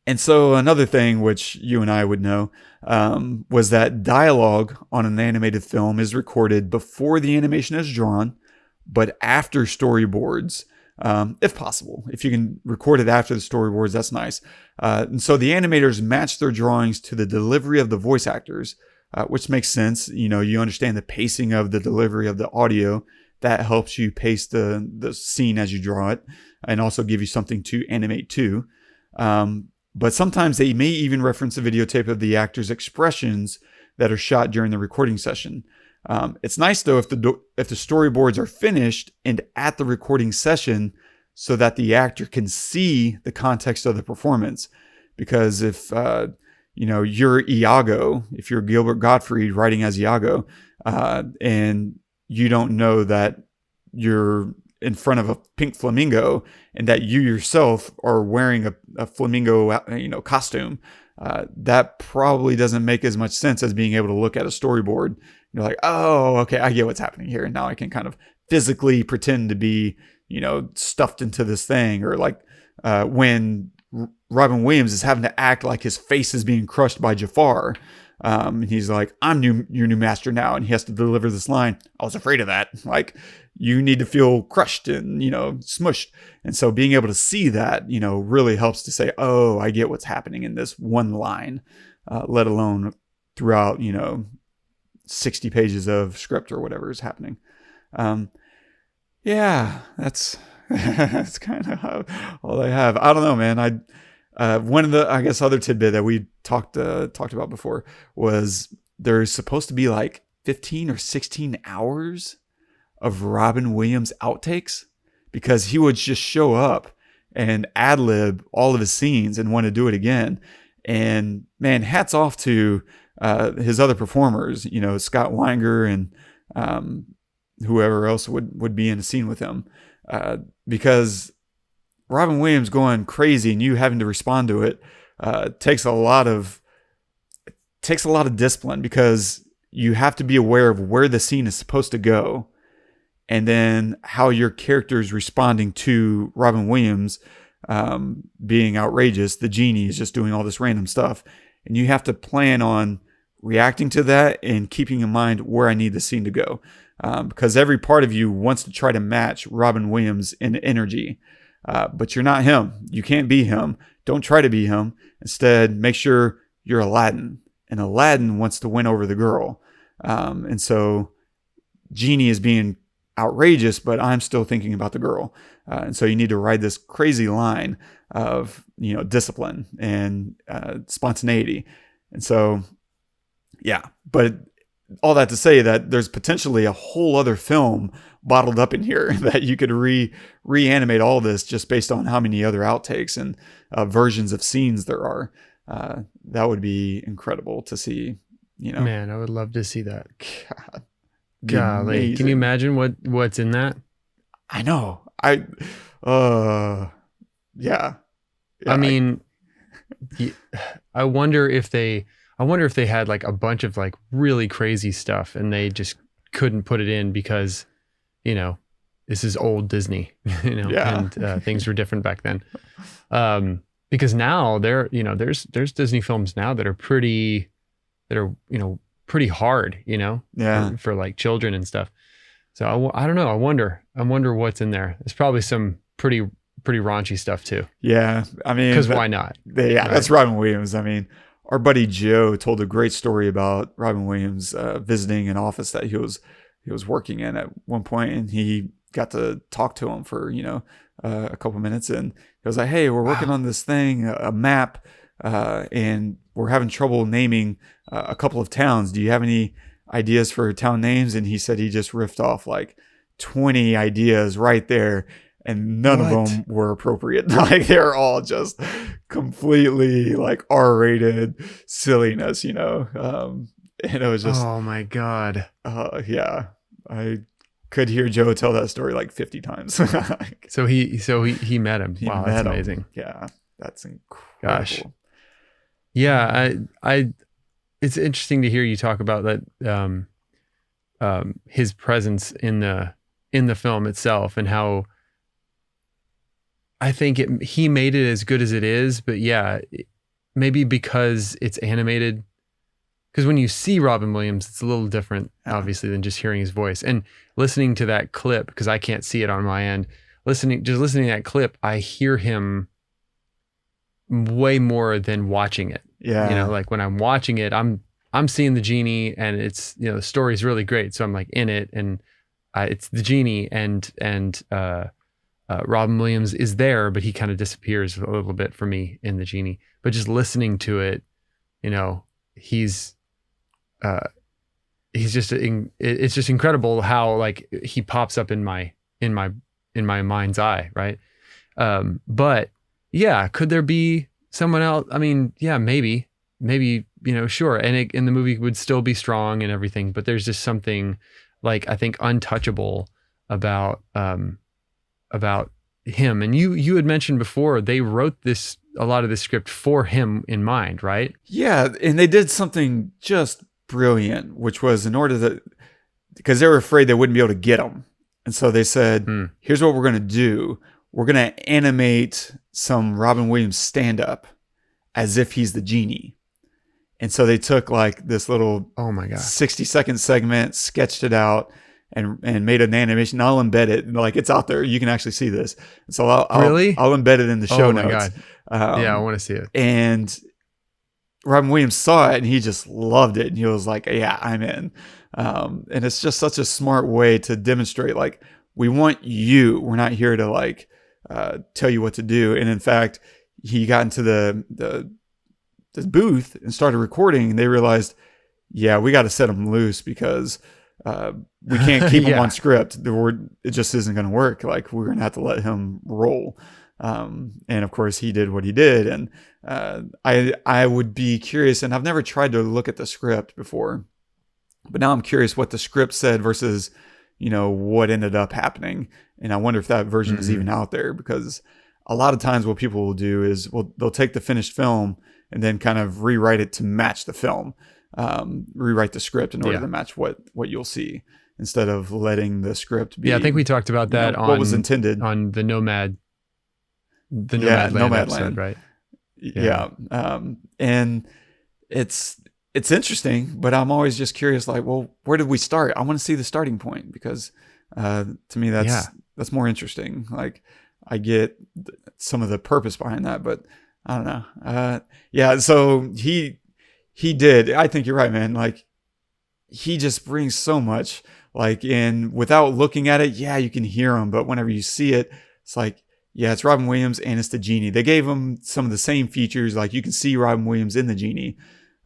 And so another thing which you and I would know was that dialogue on an animated film is recorded before the animation is drawn, but after storyboards. If possible, if you can record it after the storyboards, that's nice. And so the animators match their drawings to the delivery of the voice actors, which makes sense. You know, you understand the pacing of the delivery of the audio. That helps you pace the scene as you draw it, and also give you something to animate to. But sometimes they may even reference a videotape of the actors' expressions that are shot during the recording session. It's nice though if the storyboards are finished and at the recording session, so that the actor can see the context of the performance. Because if you're Iago, if you're Gilbert Gottfried writing as Iago, and you don't know that you're in front of a pink flamingo and that you yourself are wearing a flamingo costume, that probably doesn't make as much sense as being able to look at a storyboard. You're like, oh, okay, I get what's happening here. And now I can kind of physically pretend to be, stuffed into this thing. Or like when Robin Williams is having to act like his face is being crushed by Jafar. And he's like, your new master now. And he has to deliver this line. I was afraid of that. Like, you need to feel crushed and, smushed. And so being able to see that, really helps to say, oh, I get what's happening in this one line, let alone throughout, 60 pages of script or whatever is happening. Yeah, that's kind of all I have. I don't know, man. One of the, I guess, other tidbit that we talked about before was there's supposed to be like 15 or 16 hours of Robin Williams outtakes, because he would just show up and ad-lib all of his scenes and want to do it again. And man, hats off to his other performers, Scott Weinger and whoever else would be in a scene with him, because Robin Williams going crazy and you having to respond to it takes a lot of discipline, because you have to be aware of where the scene is supposed to go, and then how your character is responding to Robin Williams being outrageous. The genie is just doing all this random stuff, and you have to plan on reacting to that and keeping in mind where I need the scene to go, because every part of you wants to try to match Robin Williams in energy. But you're not him. You can't be him. Don't try to be him. Instead, make sure you're Aladdin. And Aladdin wants to win over the girl. And so Genie is being outrageous, but I'm still thinking about the girl. And so you need to ride this crazy line of, discipline and spontaneity. And so, yeah. But all that to say that there's potentially a whole other film bottled up in here that you could reanimate all this just based on how many other outtakes and versions of scenes there are. That would be incredible to see, Man, I would love to see that. Golly, Golly, can you imagine what's in that? I know. Yeah. I mean, I wonder if they had like a bunch of like really crazy stuff and they just couldn't put it in because, this is old Disney, Yeah. and things were different back then. Because now there's Disney films now that are pretty hard, Yeah. for like children and stuff. So I don't know. I wonder what's in there. There's probably some pretty raunchy stuff too. Yeah. I mean, Because why not? Yeah, Right. That's Robin Williams. I mean, our buddy Joe told a great story about Robin Williams visiting an office that he was working in at one point, and he got to talk to him for a couple minutes, and he was like, "Hey, we're working on this thing, a map, and we're having trouble naming a couple of towns. Do you have any ideas for town names?" And he said he just riffed off like 20 ideas right there, and none of them were appropriate. Like they're all just completely like R-rated silliness, and it was just, oh my God. yeah, I could hear Joe tell that story like 50 times. So he met him. He Wow, met that's him. amazing. Yeah, that's incredible. Gosh. Yeah, I it's interesting to hear you talk about that his presence in the film itself, and how I think he made it as good as it is. But yeah, maybe because it's animated, because when you see Robin Williams, it's a little different, obviously, than just hearing his voice and listening to that clip, because I can't see it on my end. Listening to that clip, I hear him way more than watching it. Yeah. Like when I'm watching it, I'm seeing the genie, and it's, the story's really great. So I'm like in it, and it's the genie, and Robin Williams is there, but he kind of disappears a little bit for me in the genie. But just listening to it, he's just, it's just incredible how like he pops up in my mind's eye. Right. But yeah, could there be someone else? I mean, yeah, maybe, sure. And the movie would still be strong and everything, but there's just something like, I think, untouchable about him. And you had mentioned before, they wrote a lot of this script for him in mind, right? Yeah. And they did something just brilliant, which was because they were afraid they wouldn't be able to get him. And so they said, here's what we're going to do. We're going to animate some Robin Williams stand-up as if he's the genie. And so they took like this little Oh my god. 60-second segment, sketched it out, and made an animation. I'll embed it. Like, it's out there. You can actually see this. So I'll embed it in the show Oh my notes. god. Yeah, I want to see it. And Robin Williams saw it and he just loved it. And he was like, yeah, I'm in. And it's just such a smart way to demonstrate, like, we want you. We're not here to like tell you what to do. And in fact, he got into the booth and started recording, and they realized, yeah, we got to set him loose because we can't keep him on script. It just isn't going to work. Like, we're going to have to let him roll. And of course he did what he did. And I would be curious, and I've never tried to look at the script before, but now I'm curious what the script said versus, what ended up happening. And I wonder if that version is even out there, because a lot of times what people will do is they'll take the finished film and then kind of rewrite it to match the film, rewrite the script in order to match what you'll see, instead of letting the script be. Yeah, I think we talked about that on what was intended on the Nomad episode, right? Yeah. And it's interesting, but I'm always just curious, like, well, where did we start? I want to see the starting point, because to me that's more interesting. Like, I get some of the purpose behind that, but I don't know. So he did. I think you're right, man. Like, he just brings so much, like, and without looking at it, you can hear him, but whenever you see it, it's like, it's Robin Williams and it's the Genie. They gave him some of the same features. Like, you can see Robin Williams in the Genie.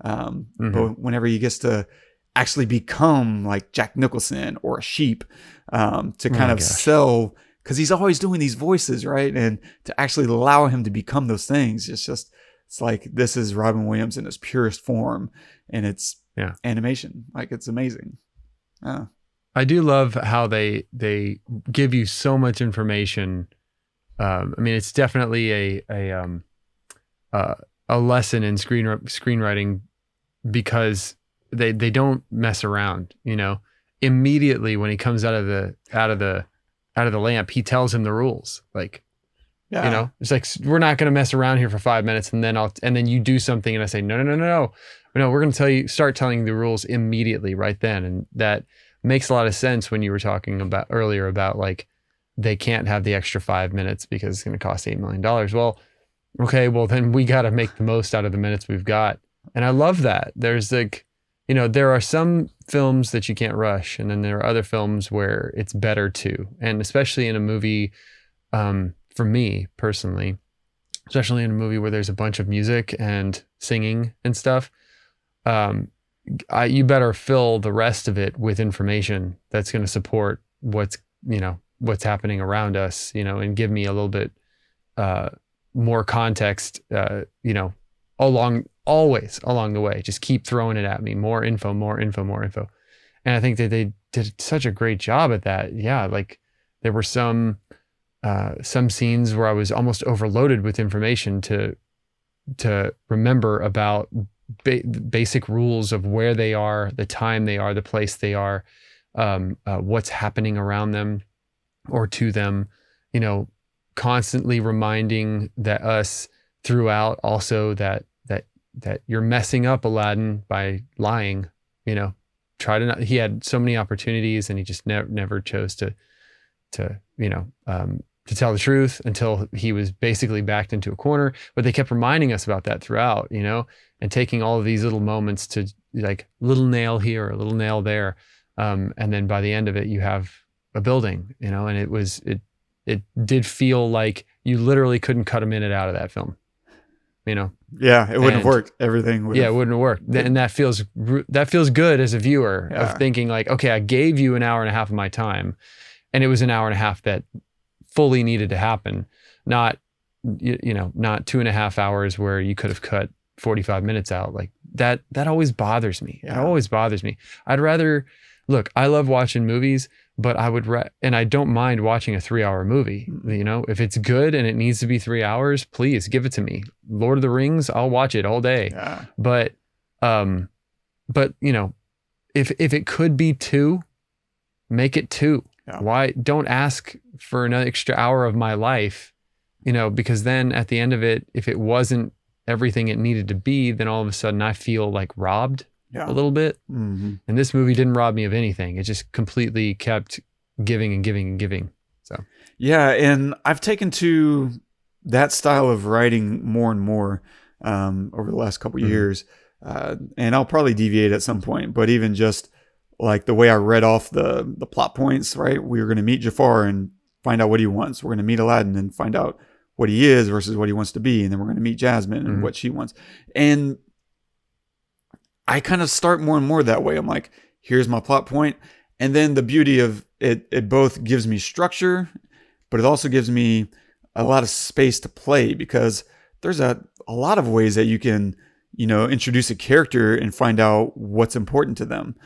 But whenever he gets to actually become like Jack Nicholson or a sheep, to kind of sell, because he's always doing these voices, right? And to actually allow him to become those things, it's like, this is Robin Williams in his purest form, and it's animation. Like, it's amazing. I do love how they give you so much information. I mean, it's definitely a lesson in screenwriting, because they don't mess around. Immediately when he comes out of the lamp, he tells him the rules. Like, it's like, we're not going to mess around here for 5 minutes, and then you do something, and I say, no, we're going to start telling you the rules immediately right then. And that makes a lot of sense when you were talking about earlier about, like, they can't have the extra 5 minutes because it's going to cost $8 million. Well, okay, then we got to make the most out of the minutes we've got. And I love that. There's like, there are some films that you can't rush, and then there are other films where it's better to. And especially in a movie, for me personally, especially in a movie where there's a bunch of music and singing and stuff, you better fill the rest of it with information that's going to support what's happening around us, and give me a little bit more context, always along the way. Just keep throwing it at me. More info. And I think that they did such a great job at that. Yeah. Like, there were some scenes where I was almost overloaded with information to remember about basic rules of where they are, the time they are, the place they are, what's happening around them or to them, constantly reminding us throughout also that you're messing up, Aladdin, by lying. He had so many opportunities, and he just never chose to tell the truth until he was basically backed into a corner. But they kept reminding us about that throughout, and taking all of these little moments to, like, little nail here, a little nail there. And then by the end of it, you have a building, and it did feel like you literally couldn't cut a minute out of that film, Yeah, it wouldn't have worked. Everything would. Yeah, it wouldn't have worked. And that feels good as a viewer, of thinking like, okay, I gave you an hour and a half of my time, and it was an hour and a half that fully needed to happen, not 2.5 hours where you could have cut 45 minutes out. Like that always bothers me. It always bothers me. I'd rather, look, I love watching movies, but I would, and I don't mind watching a 3-hour movie. If it's good and it needs to be 3 hours, please give it to me. Lord of the Rings, I'll watch it all day. Yeah. But if it could be 2, make it 2. Yeah. Why don't ask for an extra hour of my life, because then at the end of it, if it wasn't everything it needed to be, then all of a sudden I feel like robbed Yeah. a little bit. Mm-hmm. And this movie didn't rob me of anything. It just completely kept giving and giving and giving. So Yeah, and I've taken to that style of writing more and more over the last couple years, and I'll probably deviate at some point. But even just like the way I read off the plot points, right? We were going to meet Jafar and find out what he wants. We're going to meet Aladdin and find out what he is versus what he wants to be, and then we're going to meet Jasmine and what she wants. And I kind of start more and more that way. I'm like, here's my plot point, and then the beauty of it both gives me structure, but it also gives me a lot of space to play, because there's a lot of ways that you can, introduce a character and find out what's important to them.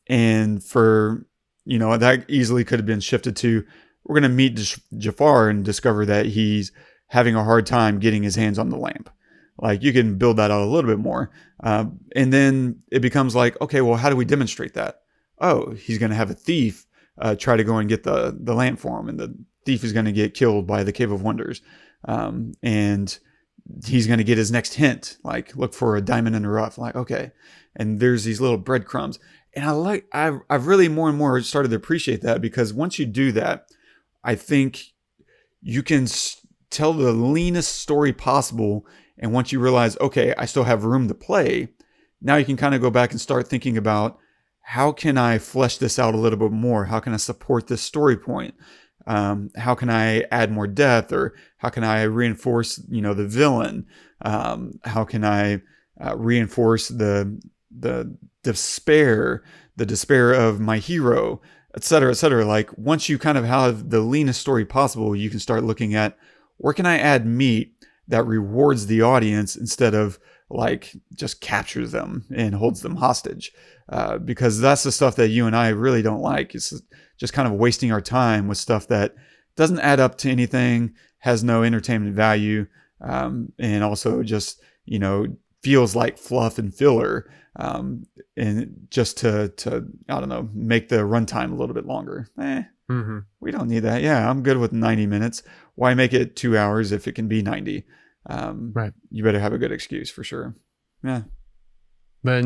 And for, that easily could have been shifted to, we're going to meet Jafar and discover that he's having a hard time getting his hands on the lamp. Like, you can build that out a little bit more. And then it becomes like, okay, well, how do we demonstrate that? Oh, he's going to have a thief try to go and get the lamp for him, and the thief is going to get killed by the Cave of Wonders. And he's going to get his next hint, like, look for a diamond in the rough. Like, okay. And there's these little breadcrumbs. And I've really more and more started to appreciate that, because once you do that, I think you can tell the leanest story possible. And once you realize, okay, I still have room to play, now you can kind of go back and start thinking about, how can I flesh this out a little bit more? How can I support this story point? How can I add more depth, or how can I reinforce, the villain? How can I reinforce the despair of my hero, et cetera, et cetera. Like, once you kind of have the leanest story possible, you can start looking at, where can I add meat that rewards the audience instead of like just captures them and holds them hostage. Because that's the stuff that you and I really don't like. It's just kind of wasting our time with stuff that doesn't add up to anything, has no entertainment value, and also just, feels like fluff and filler, and just to I don't know, make the runtime a little bit longer. We don't need that. Yeah, I'm good with 90 minutes. Why make it 2 hours if it can be 90? Right. You better have a good excuse for sure. Yeah. But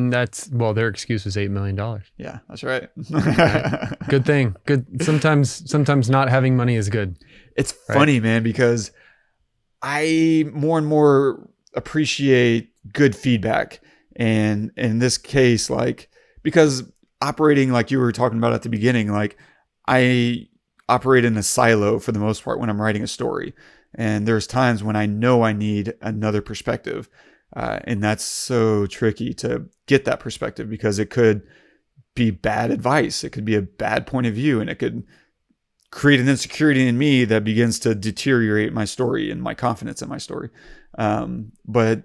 their excuse was $8 million. Yeah, that's right. Right. Good thing. Good. Sometimes not having money is good. It's funny, man, because I more and more appreciate good feedback. And in this case, like, because operating, like you were talking about at the beginning, like, I operate in a silo for the most part when I'm writing a story. And there's times when I know I need another perspective. And that's so tricky to get that perspective, because it could be bad advice. It could be a bad point of view, and it could create an insecurity in me that begins to deteriorate my story and my confidence in my story. But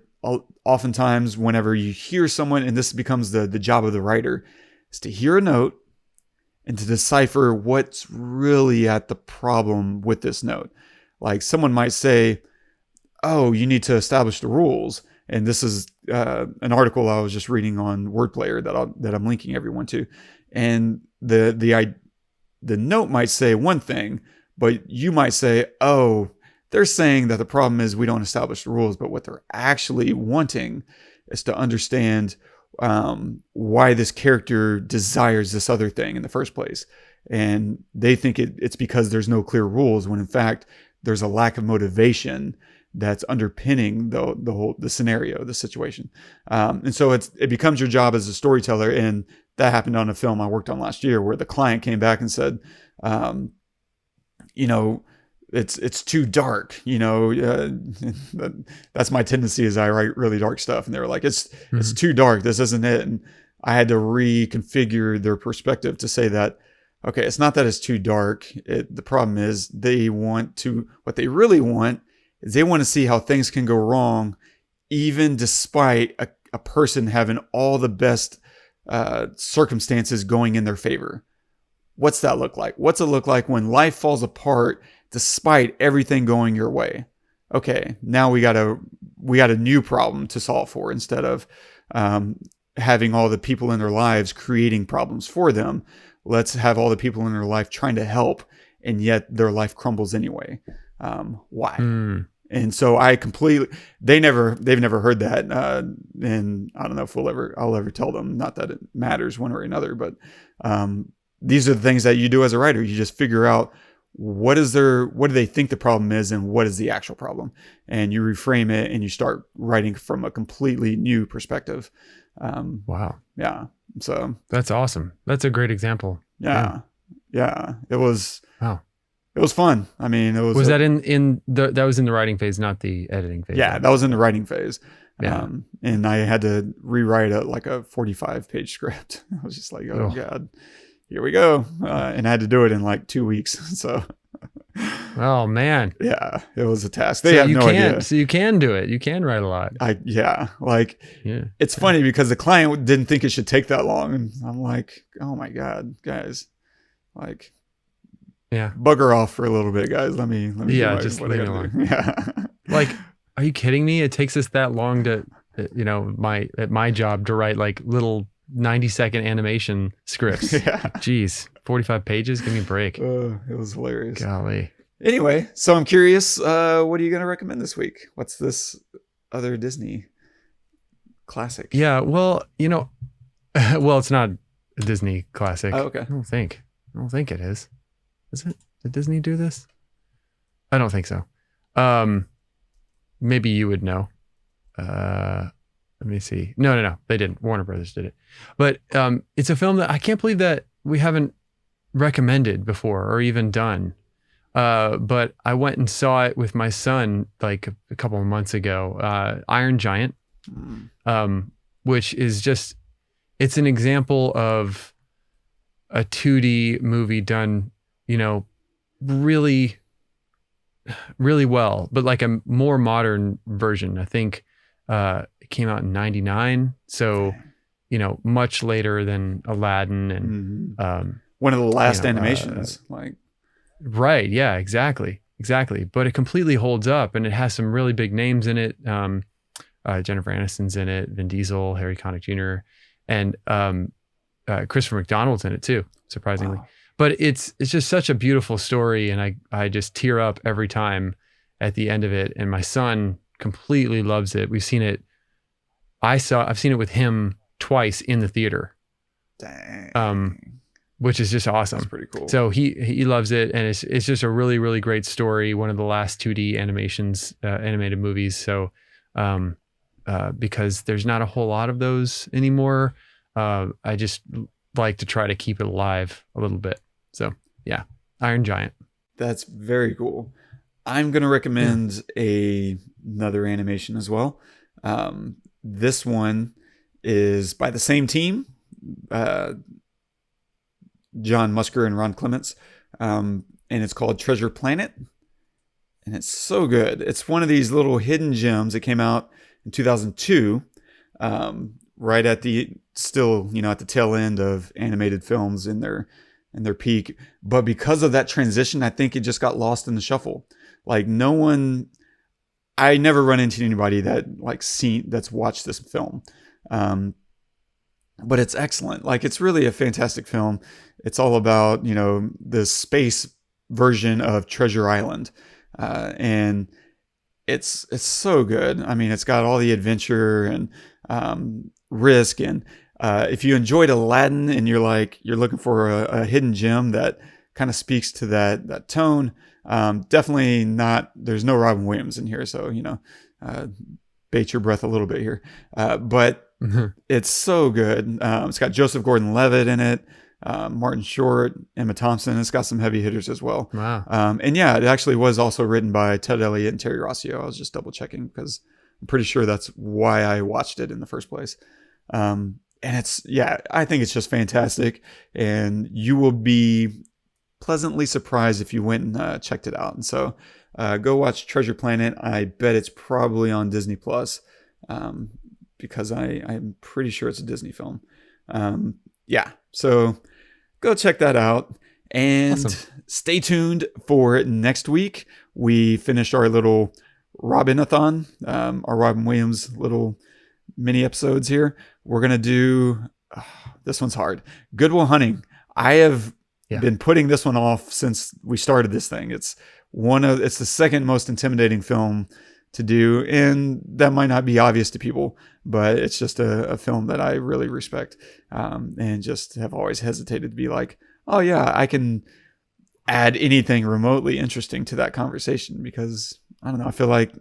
oftentimes whenever you hear someone, and this becomes the job of the writer, is to hear a note and to decipher what's really at the problem with this note. Like, someone might say, oh, you need to establish the rules. And this is an article I was just reading on Wordplayer that I'm linking everyone to. And the note might say one thing, but you might say, oh, they're saying that the problem is we don't establish the rules. But what they're actually wanting is to understand why this character desires this other thing in the first place. And they think it's because there's no clear rules, when in fact there's a lack of motivation that's underpinning the scenario, the situation. And so it becomes your job as a storyteller. And that happened on a film I worked on last year, where the client came back and said, it's too dark. That's my tendency, as I write really dark stuff. And they were like, it's too dark. This isn't it. And I had to reconfigure their perspective to say that, okay, it's not that it's too dark. The problem is what they really want is they want to see how things can go wrong, even despite a person having all the best circumstances going in their favor. What's that look like? What's it look like when life falls apart despite everything going your way? Okay, now we got a new problem to solve for, instead of having all the people in their lives creating problems for them. Let's have all the people in their life trying to help, and yet their life crumbles anyway. Why? And so they've never heard that. And I don't know if I'll ever tell them, not that it matters one way or another, but these are the things that you do as a writer. You just figure out what do they think the problem is and what is the actual problem. And you reframe it and you start writing from a completely new perspective. Wow. Yeah. So that's awesome. That's a great example. Yeah. It was, wow. It was fun. I mean, that that was in the writing phase, not the editing phase? Yeah, that was in the writing phase. Yeah. And I had to rewrite a 45-page script. I was just like, oh God, here we go. And I had to do it in like 2 weeks. So, oh man. Yeah, it was a task. They have no idea. So you can do it. You can write a lot. It's funny because the client didn't think it should take that long. And I'm like, oh my God, guys, like, yeah, bugger off for a little bit, guys. Let me just leave me alone. Yeah. Like, are you kidding me? It takes us that long to, at my job to write like little 90-second animation scripts. Yeah. Jeez, 45 pages. Give me a break. It was hilarious. Golly. Anyway, so I'm curious, what are you going to recommend this week? What's this other Disney classic? Yeah, well, it's not a Disney classic. Oh, okay. I don't think it is. Is it? Did Disney do this? I don't think so. Maybe you would know. Let me see. No, they didn't. Warner Brothers did it. But it's a film that I can't believe that we haven't recommended before or even done. But I went and saw it with my son like a couple of months ago. Iron Giant, which is just, it's an example of a 2D movie done, really, really well, but like a more modern version. I think it came out in 99, so much later than Aladdin and one of the last animations. Right, yeah, exactly. But it completely holds up, and it has some really big names in it. Jennifer Aniston's in it, Vin Diesel, Harry Connick Jr., and Christopher McDonald's in it too, surprisingly. Wow. But it's just such a beautiful story, and I just tear up every time at the end of it. And my son completely loves it. We've seen it. I've seen it with him twice in the theater. Dang. Which is just awesome. That's pretty cool. So he loves it, and it's just a really, really great story. One of the last 2D animated movies. So because there's not a whole lot of those anymore, I just like to try to keep it alive a little bit. So yeah, Iron Giant. That's very cool. I'm going to recommend another animation as well. This one is by the same team, John Musker and Ron Clements, and it's called Treasure Planet, and it's so good. It's one of these little hidden gems. It came out in 2002, right at the at the tail end of animated films in their peak. But because of that transition, I think it just got lost in the shuffle. Like I never run into anybody that's watched this film. But it's excellent. Like, it's really a fantastic film. It's all about, the space version of Treasure Island. And it's so good. I mean, it's got all the adventure and risk. And if you enjoyed Aladdin and you're looking for a hidden gem that kind of speaks to that tone, definitely not. There's no Robin Williams in here, so bait your breath a little bit here. But it's so good. It's got Joseph Gordon-Levitt in it, Martin Short, Emma Thompson. It's got some heavy hitters as well. Wow. And yeah, it actually was also written by Ted Elliott and Terry Rossio. I was just double checking because I'm pretty sure that's why I watched it in the first place. And I think it's just fantastic. And you will be pleasantly surprised if you went and checked it out. And so go watch Treasure Planet. I bet it's probably on Disney Plus. Because I'm pretty sure it's a Disney film. So go check that out. And awesome. Stay tuned for next week. We finished our little Robin-a-thon, our Robin Williams little mini episodes here. We're going to do, this one's hard, Good Will Hunting. I have been putting this one off since we started this thing. It's the second most intimidating film to do, and that might not be obvious to people, but it's just a film that I really respect, and just have always hesitated to be like, oh yeah, I can add anything remotely interesting to that conversation, because I don't know, I feel like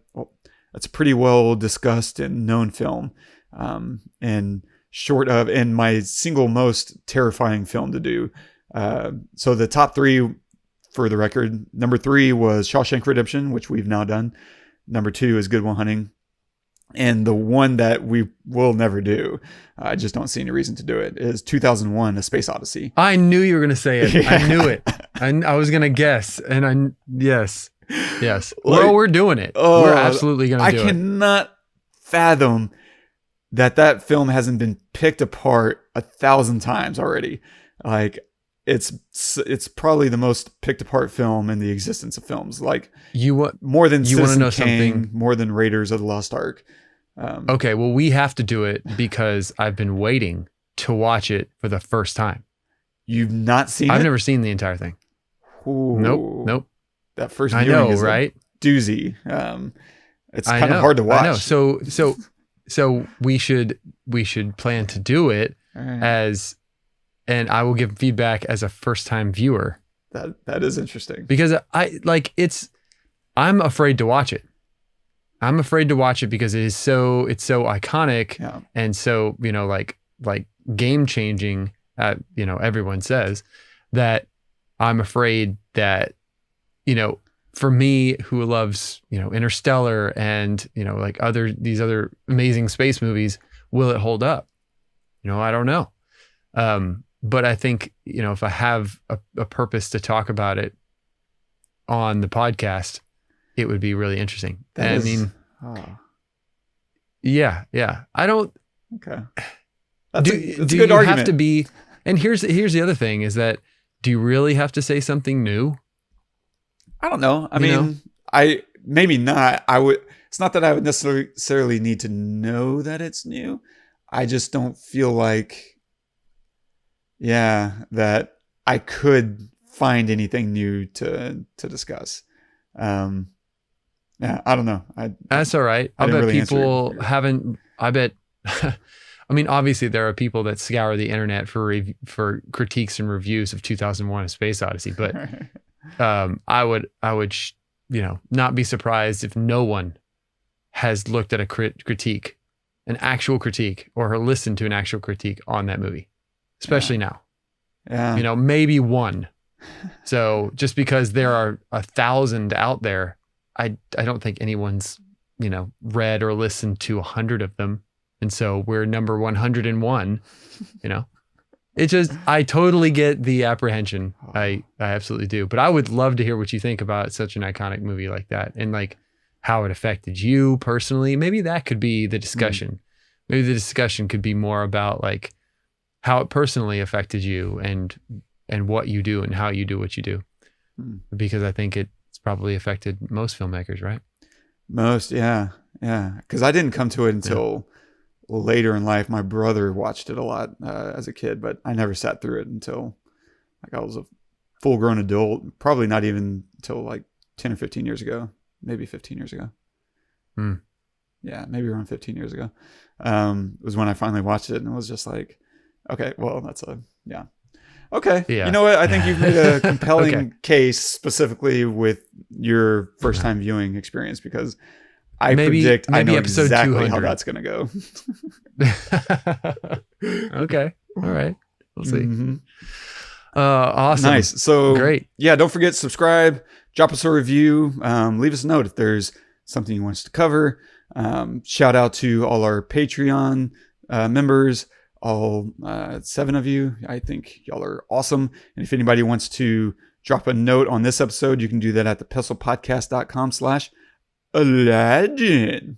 it's a pretty well discussed and known film, and my single most terrifying film to do. So the top 3, for the record, number 3 was Shawshank Redemption, which we've now done. Number 2 is Good Will Hunting. And the one that we will never do, I just don't see any reason to do it, is 2001: A Space Odyssey. I knew you were going to say it. Yeah. I knew it. I was going to guess. And yes. Well, we're doing it. We're absolutely going to do it. I cannot fathom that film hasn't been picked apart 1,000 times already. Like, it's probably the most picked apart film in the existence of films. Like, more than Citizen Kane, more than Raiders of the Lost Ark. Okay, well, we have to do it because I've been waiting to watch it for the first time. You've not seen it? I've never seen the entire thing. Ooh, Nope. That first I viewing know, is right? a doozy. It's kind of hard to watch. I know. So we should plan to do it and I will give feedback as a first time viewer. That is interesting. Because I'm afraid to watch it. I'm afraid to watch it because it's so iconic and so, like game changing, everyone says, that I'm afraid that, for me, who loves, Interstellar and, like these other amazing space movies, will it hold up? I don't know. But I think, if I have a purpose to talk about it on the podcast, it would be really interesting. Yeah. I don't. Okay. That's a good argument. Have to be? And here's the other thing is that, do you really have to say something new? I don't know. I mean, maybe not. It's not that I would necessarily need to know that it's new. I just don't feel like, that I could find anything new to discuss. I don't know. That's all right. I bet really people haven't. I bet. I mean, obviously there are people that scour the internet for critiques and reviews of 2001: A Space Odyssey, but I would not be surprised if no one has looked at a critique, an actual critique, or listened to an actual critique on that movie, especially now. Yeah. Maybe one. So just because there are 1,000 out there, I don't think anyone's, read or listened to 100 of them. And so we're number 101, It just, I totally get the apprehension. I absolutely do. But I would love to hear what you think about such an iconic movie like that, and like how it affected you personally. Maybe that could be the discussion. Maybe the discussion could be more about like how it personally affected you and what you do and how you do what you do. Because I think it's probably affected most filmmakers, right? Most, yeah. Because I didn't come to it until later in life. My brother watched it a lot as a kid, but I never sat through it until like I was a full-grown adult. Probably not even until like 10 or 15 years ago, maybe 15 years ago. Yeah, maybe around 15 years ago. Was when I finally watched it, and it was just like, okay, well, okay. Yeah. You know what? I think you've made a compelling case specifically with your first-time viewing experience, because I predict I know exactly how that's going to go. Okay. All right. We'll see. Mm-hmm. Awesome. Nice. So great. Yeah. Don't forget, subscribe, drop us a review, leave us a note if there's something you want us to cover. Shout out to all our Patreon members, all 7 of you. I think y'all are awesome. And if anybody wants to drop a note on this episode, you can do that at thepestlepodcast.com/Aladdin.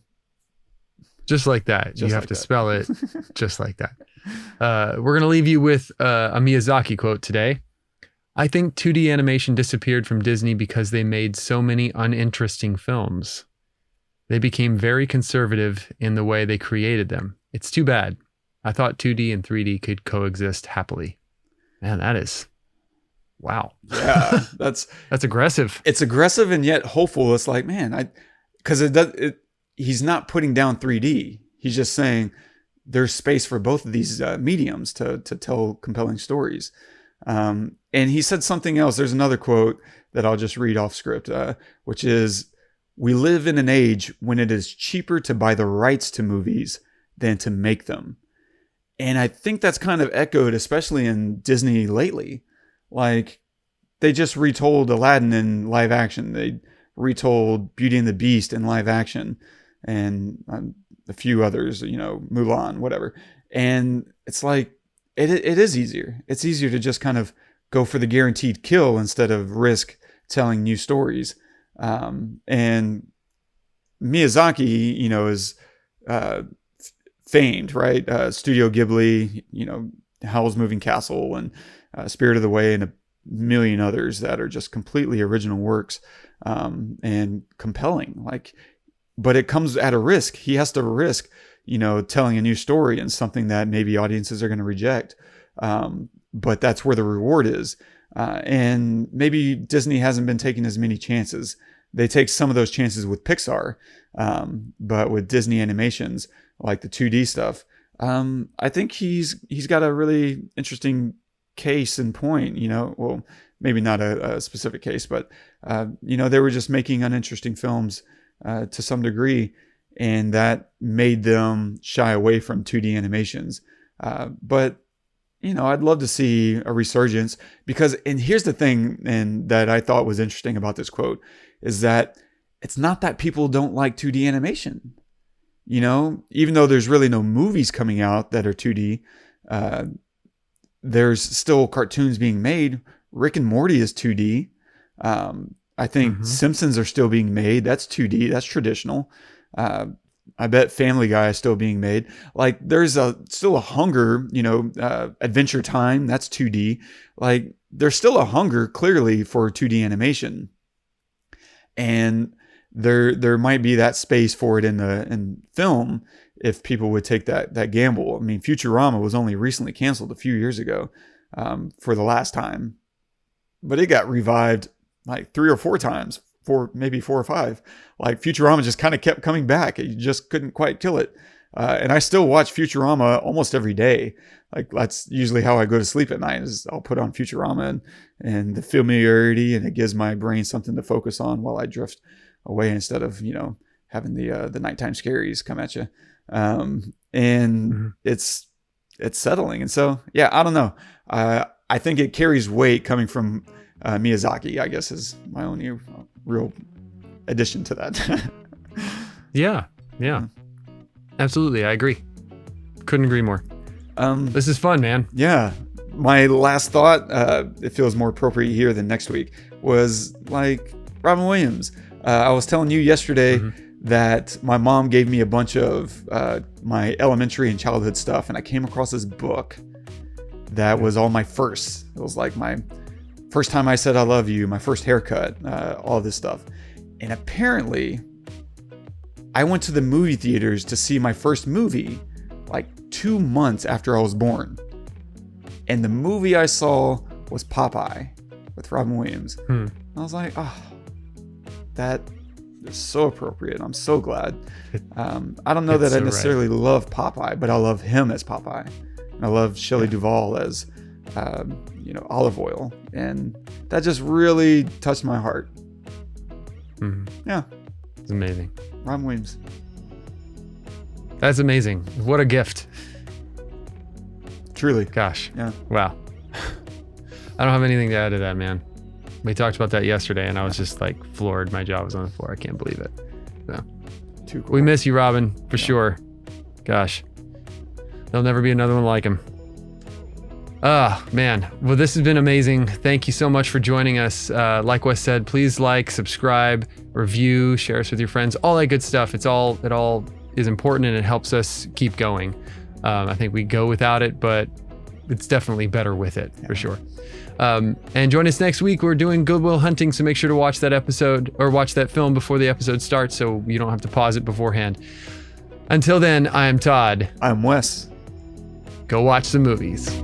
Just like that. You have to spell it just like that. We're going to leave you with a Miyazaki quote today. I think 2D animation disappeared from Disney because they made so many uninteresting films. They became very conservative in the way they created them. It's too bad. I thought 2D and 3D could coexist happily. Man, that is Wow. Yeah, That's aggressive. it's aggressive and yet hopeful. It's like, man, because he's not putting down 3D. He's just saying there's space for both of these mediums to tell compelling stories. And he said something else. There's another quote that I'll just read off script, which is, "We live in an age when it is cheaper to buy the rights to movies than to make them." And I think that's kind of echoed, especially in Disney lately. Like, they just retold Aladdin in live action. They retold Beauty and the Beast in live action, and a few others, Mulan, whatever. And it's like, it is easier. It's easier to just kind of go for the guaranteed kill instead of risk telling new stories. And Miyazaki, is famed, right? Studio Ghibli, Howl's Moving Castle and Spirit of the Way and a million others that are just completely original works, and compelling. But it comes at a risk. He has to risk, telling a new story and something that maybe audiences are going to reject. But that's where the reward is. And maybe Disney hasn't been taking as many chances. They take some of those chances with Pixar, but with Disney animations, like the 2D stuff, I think he's got a really interesting case and point. Well, maybe not a specific case, but they were just making uninteresting films to some degree, and that made them shy away from 2D animations. But I'd love to see a resurgence, and here's the thing, and that I thought was interesting about this quote, is that it's not that people don't like 2D animation. Even though there's really no movies coming out that are 2D, there's still cartoons being made. Rick and Morty is 2D. I think Simpsons are still being made. That's 2D. That's traditional. I bet Family Guy is still being made. Like, there's still a hunger, Adventure Time, that's 2D. Like, there's still a hunger clearly for 2D animation. And there might be that space for it in film if people would take that gamble. I mean, Futurama was only recently canceled a few years ago, for the last time, but it got revived like 3 or 4 times, maybe 4 or 5. Like, Futurama just kind of kept coming back. You just couldn't quite kill it. And I still watch Futurama almost every day. Like, that's usually how I go to sleep at night, is I'll put on Futurama and the familiarity, and it gives my brain something to focus on while I drift away instead of, having the nighttime scaries come at you. And it's settling. And so, yeah, I don't know. I think it carries weight coming from Miyazaki, I guess, is my only real addition to that. Yeah. Absolutely. I agree. Couldn't agree more. This is fun, man. Yeah. My last thought, it feels more appropriate here than next week, was like Robin Williams. I was telling you yesterday that my mom gave me a bunch of my elementary and childhood stuff, and I came across this book that was all my firsts. It was like my first time I said I love you, my first haircut, all this stuff. And apparently, I went to the movie theaters to see my first movie like 2 months after I was born. And the movie I saw was Popeye with Robin Williams. I was like, oh, that is so appropriate. I'm so glad. I don't know that I necessarily love Popeye, but I love him as Popeye. And I love Shelley Duvall as, Olive Oil. And that just really touched my heart. Yeah. It's amazing. Robin Williams. That's amazing. What a gift. Truly. Gosh. Yeah. Wow. I don't have anything to add to that, man. We talked about that yesterday, and I was just like floored. My jaw was on the floor. I can't believe it. So, too cool. We miss you, Robin, for sure. Gosh. There'll never be another one like him. Man. Well, this has been amazing. Thank you so much for joining us. Like Wes said, please like, subscribe, review, share us with your friends, all that good stuff. It all is important, and it helps us keep going. I think we go without it, but it's definitely better with it, for sure. And join us next week. We're doing Good Will Hunting, so make sure to watch that episode or watch that film before the episode starts so you don't have to pause it beforehand. Until then, I am Todd. I'm Wes. Go watch some movies.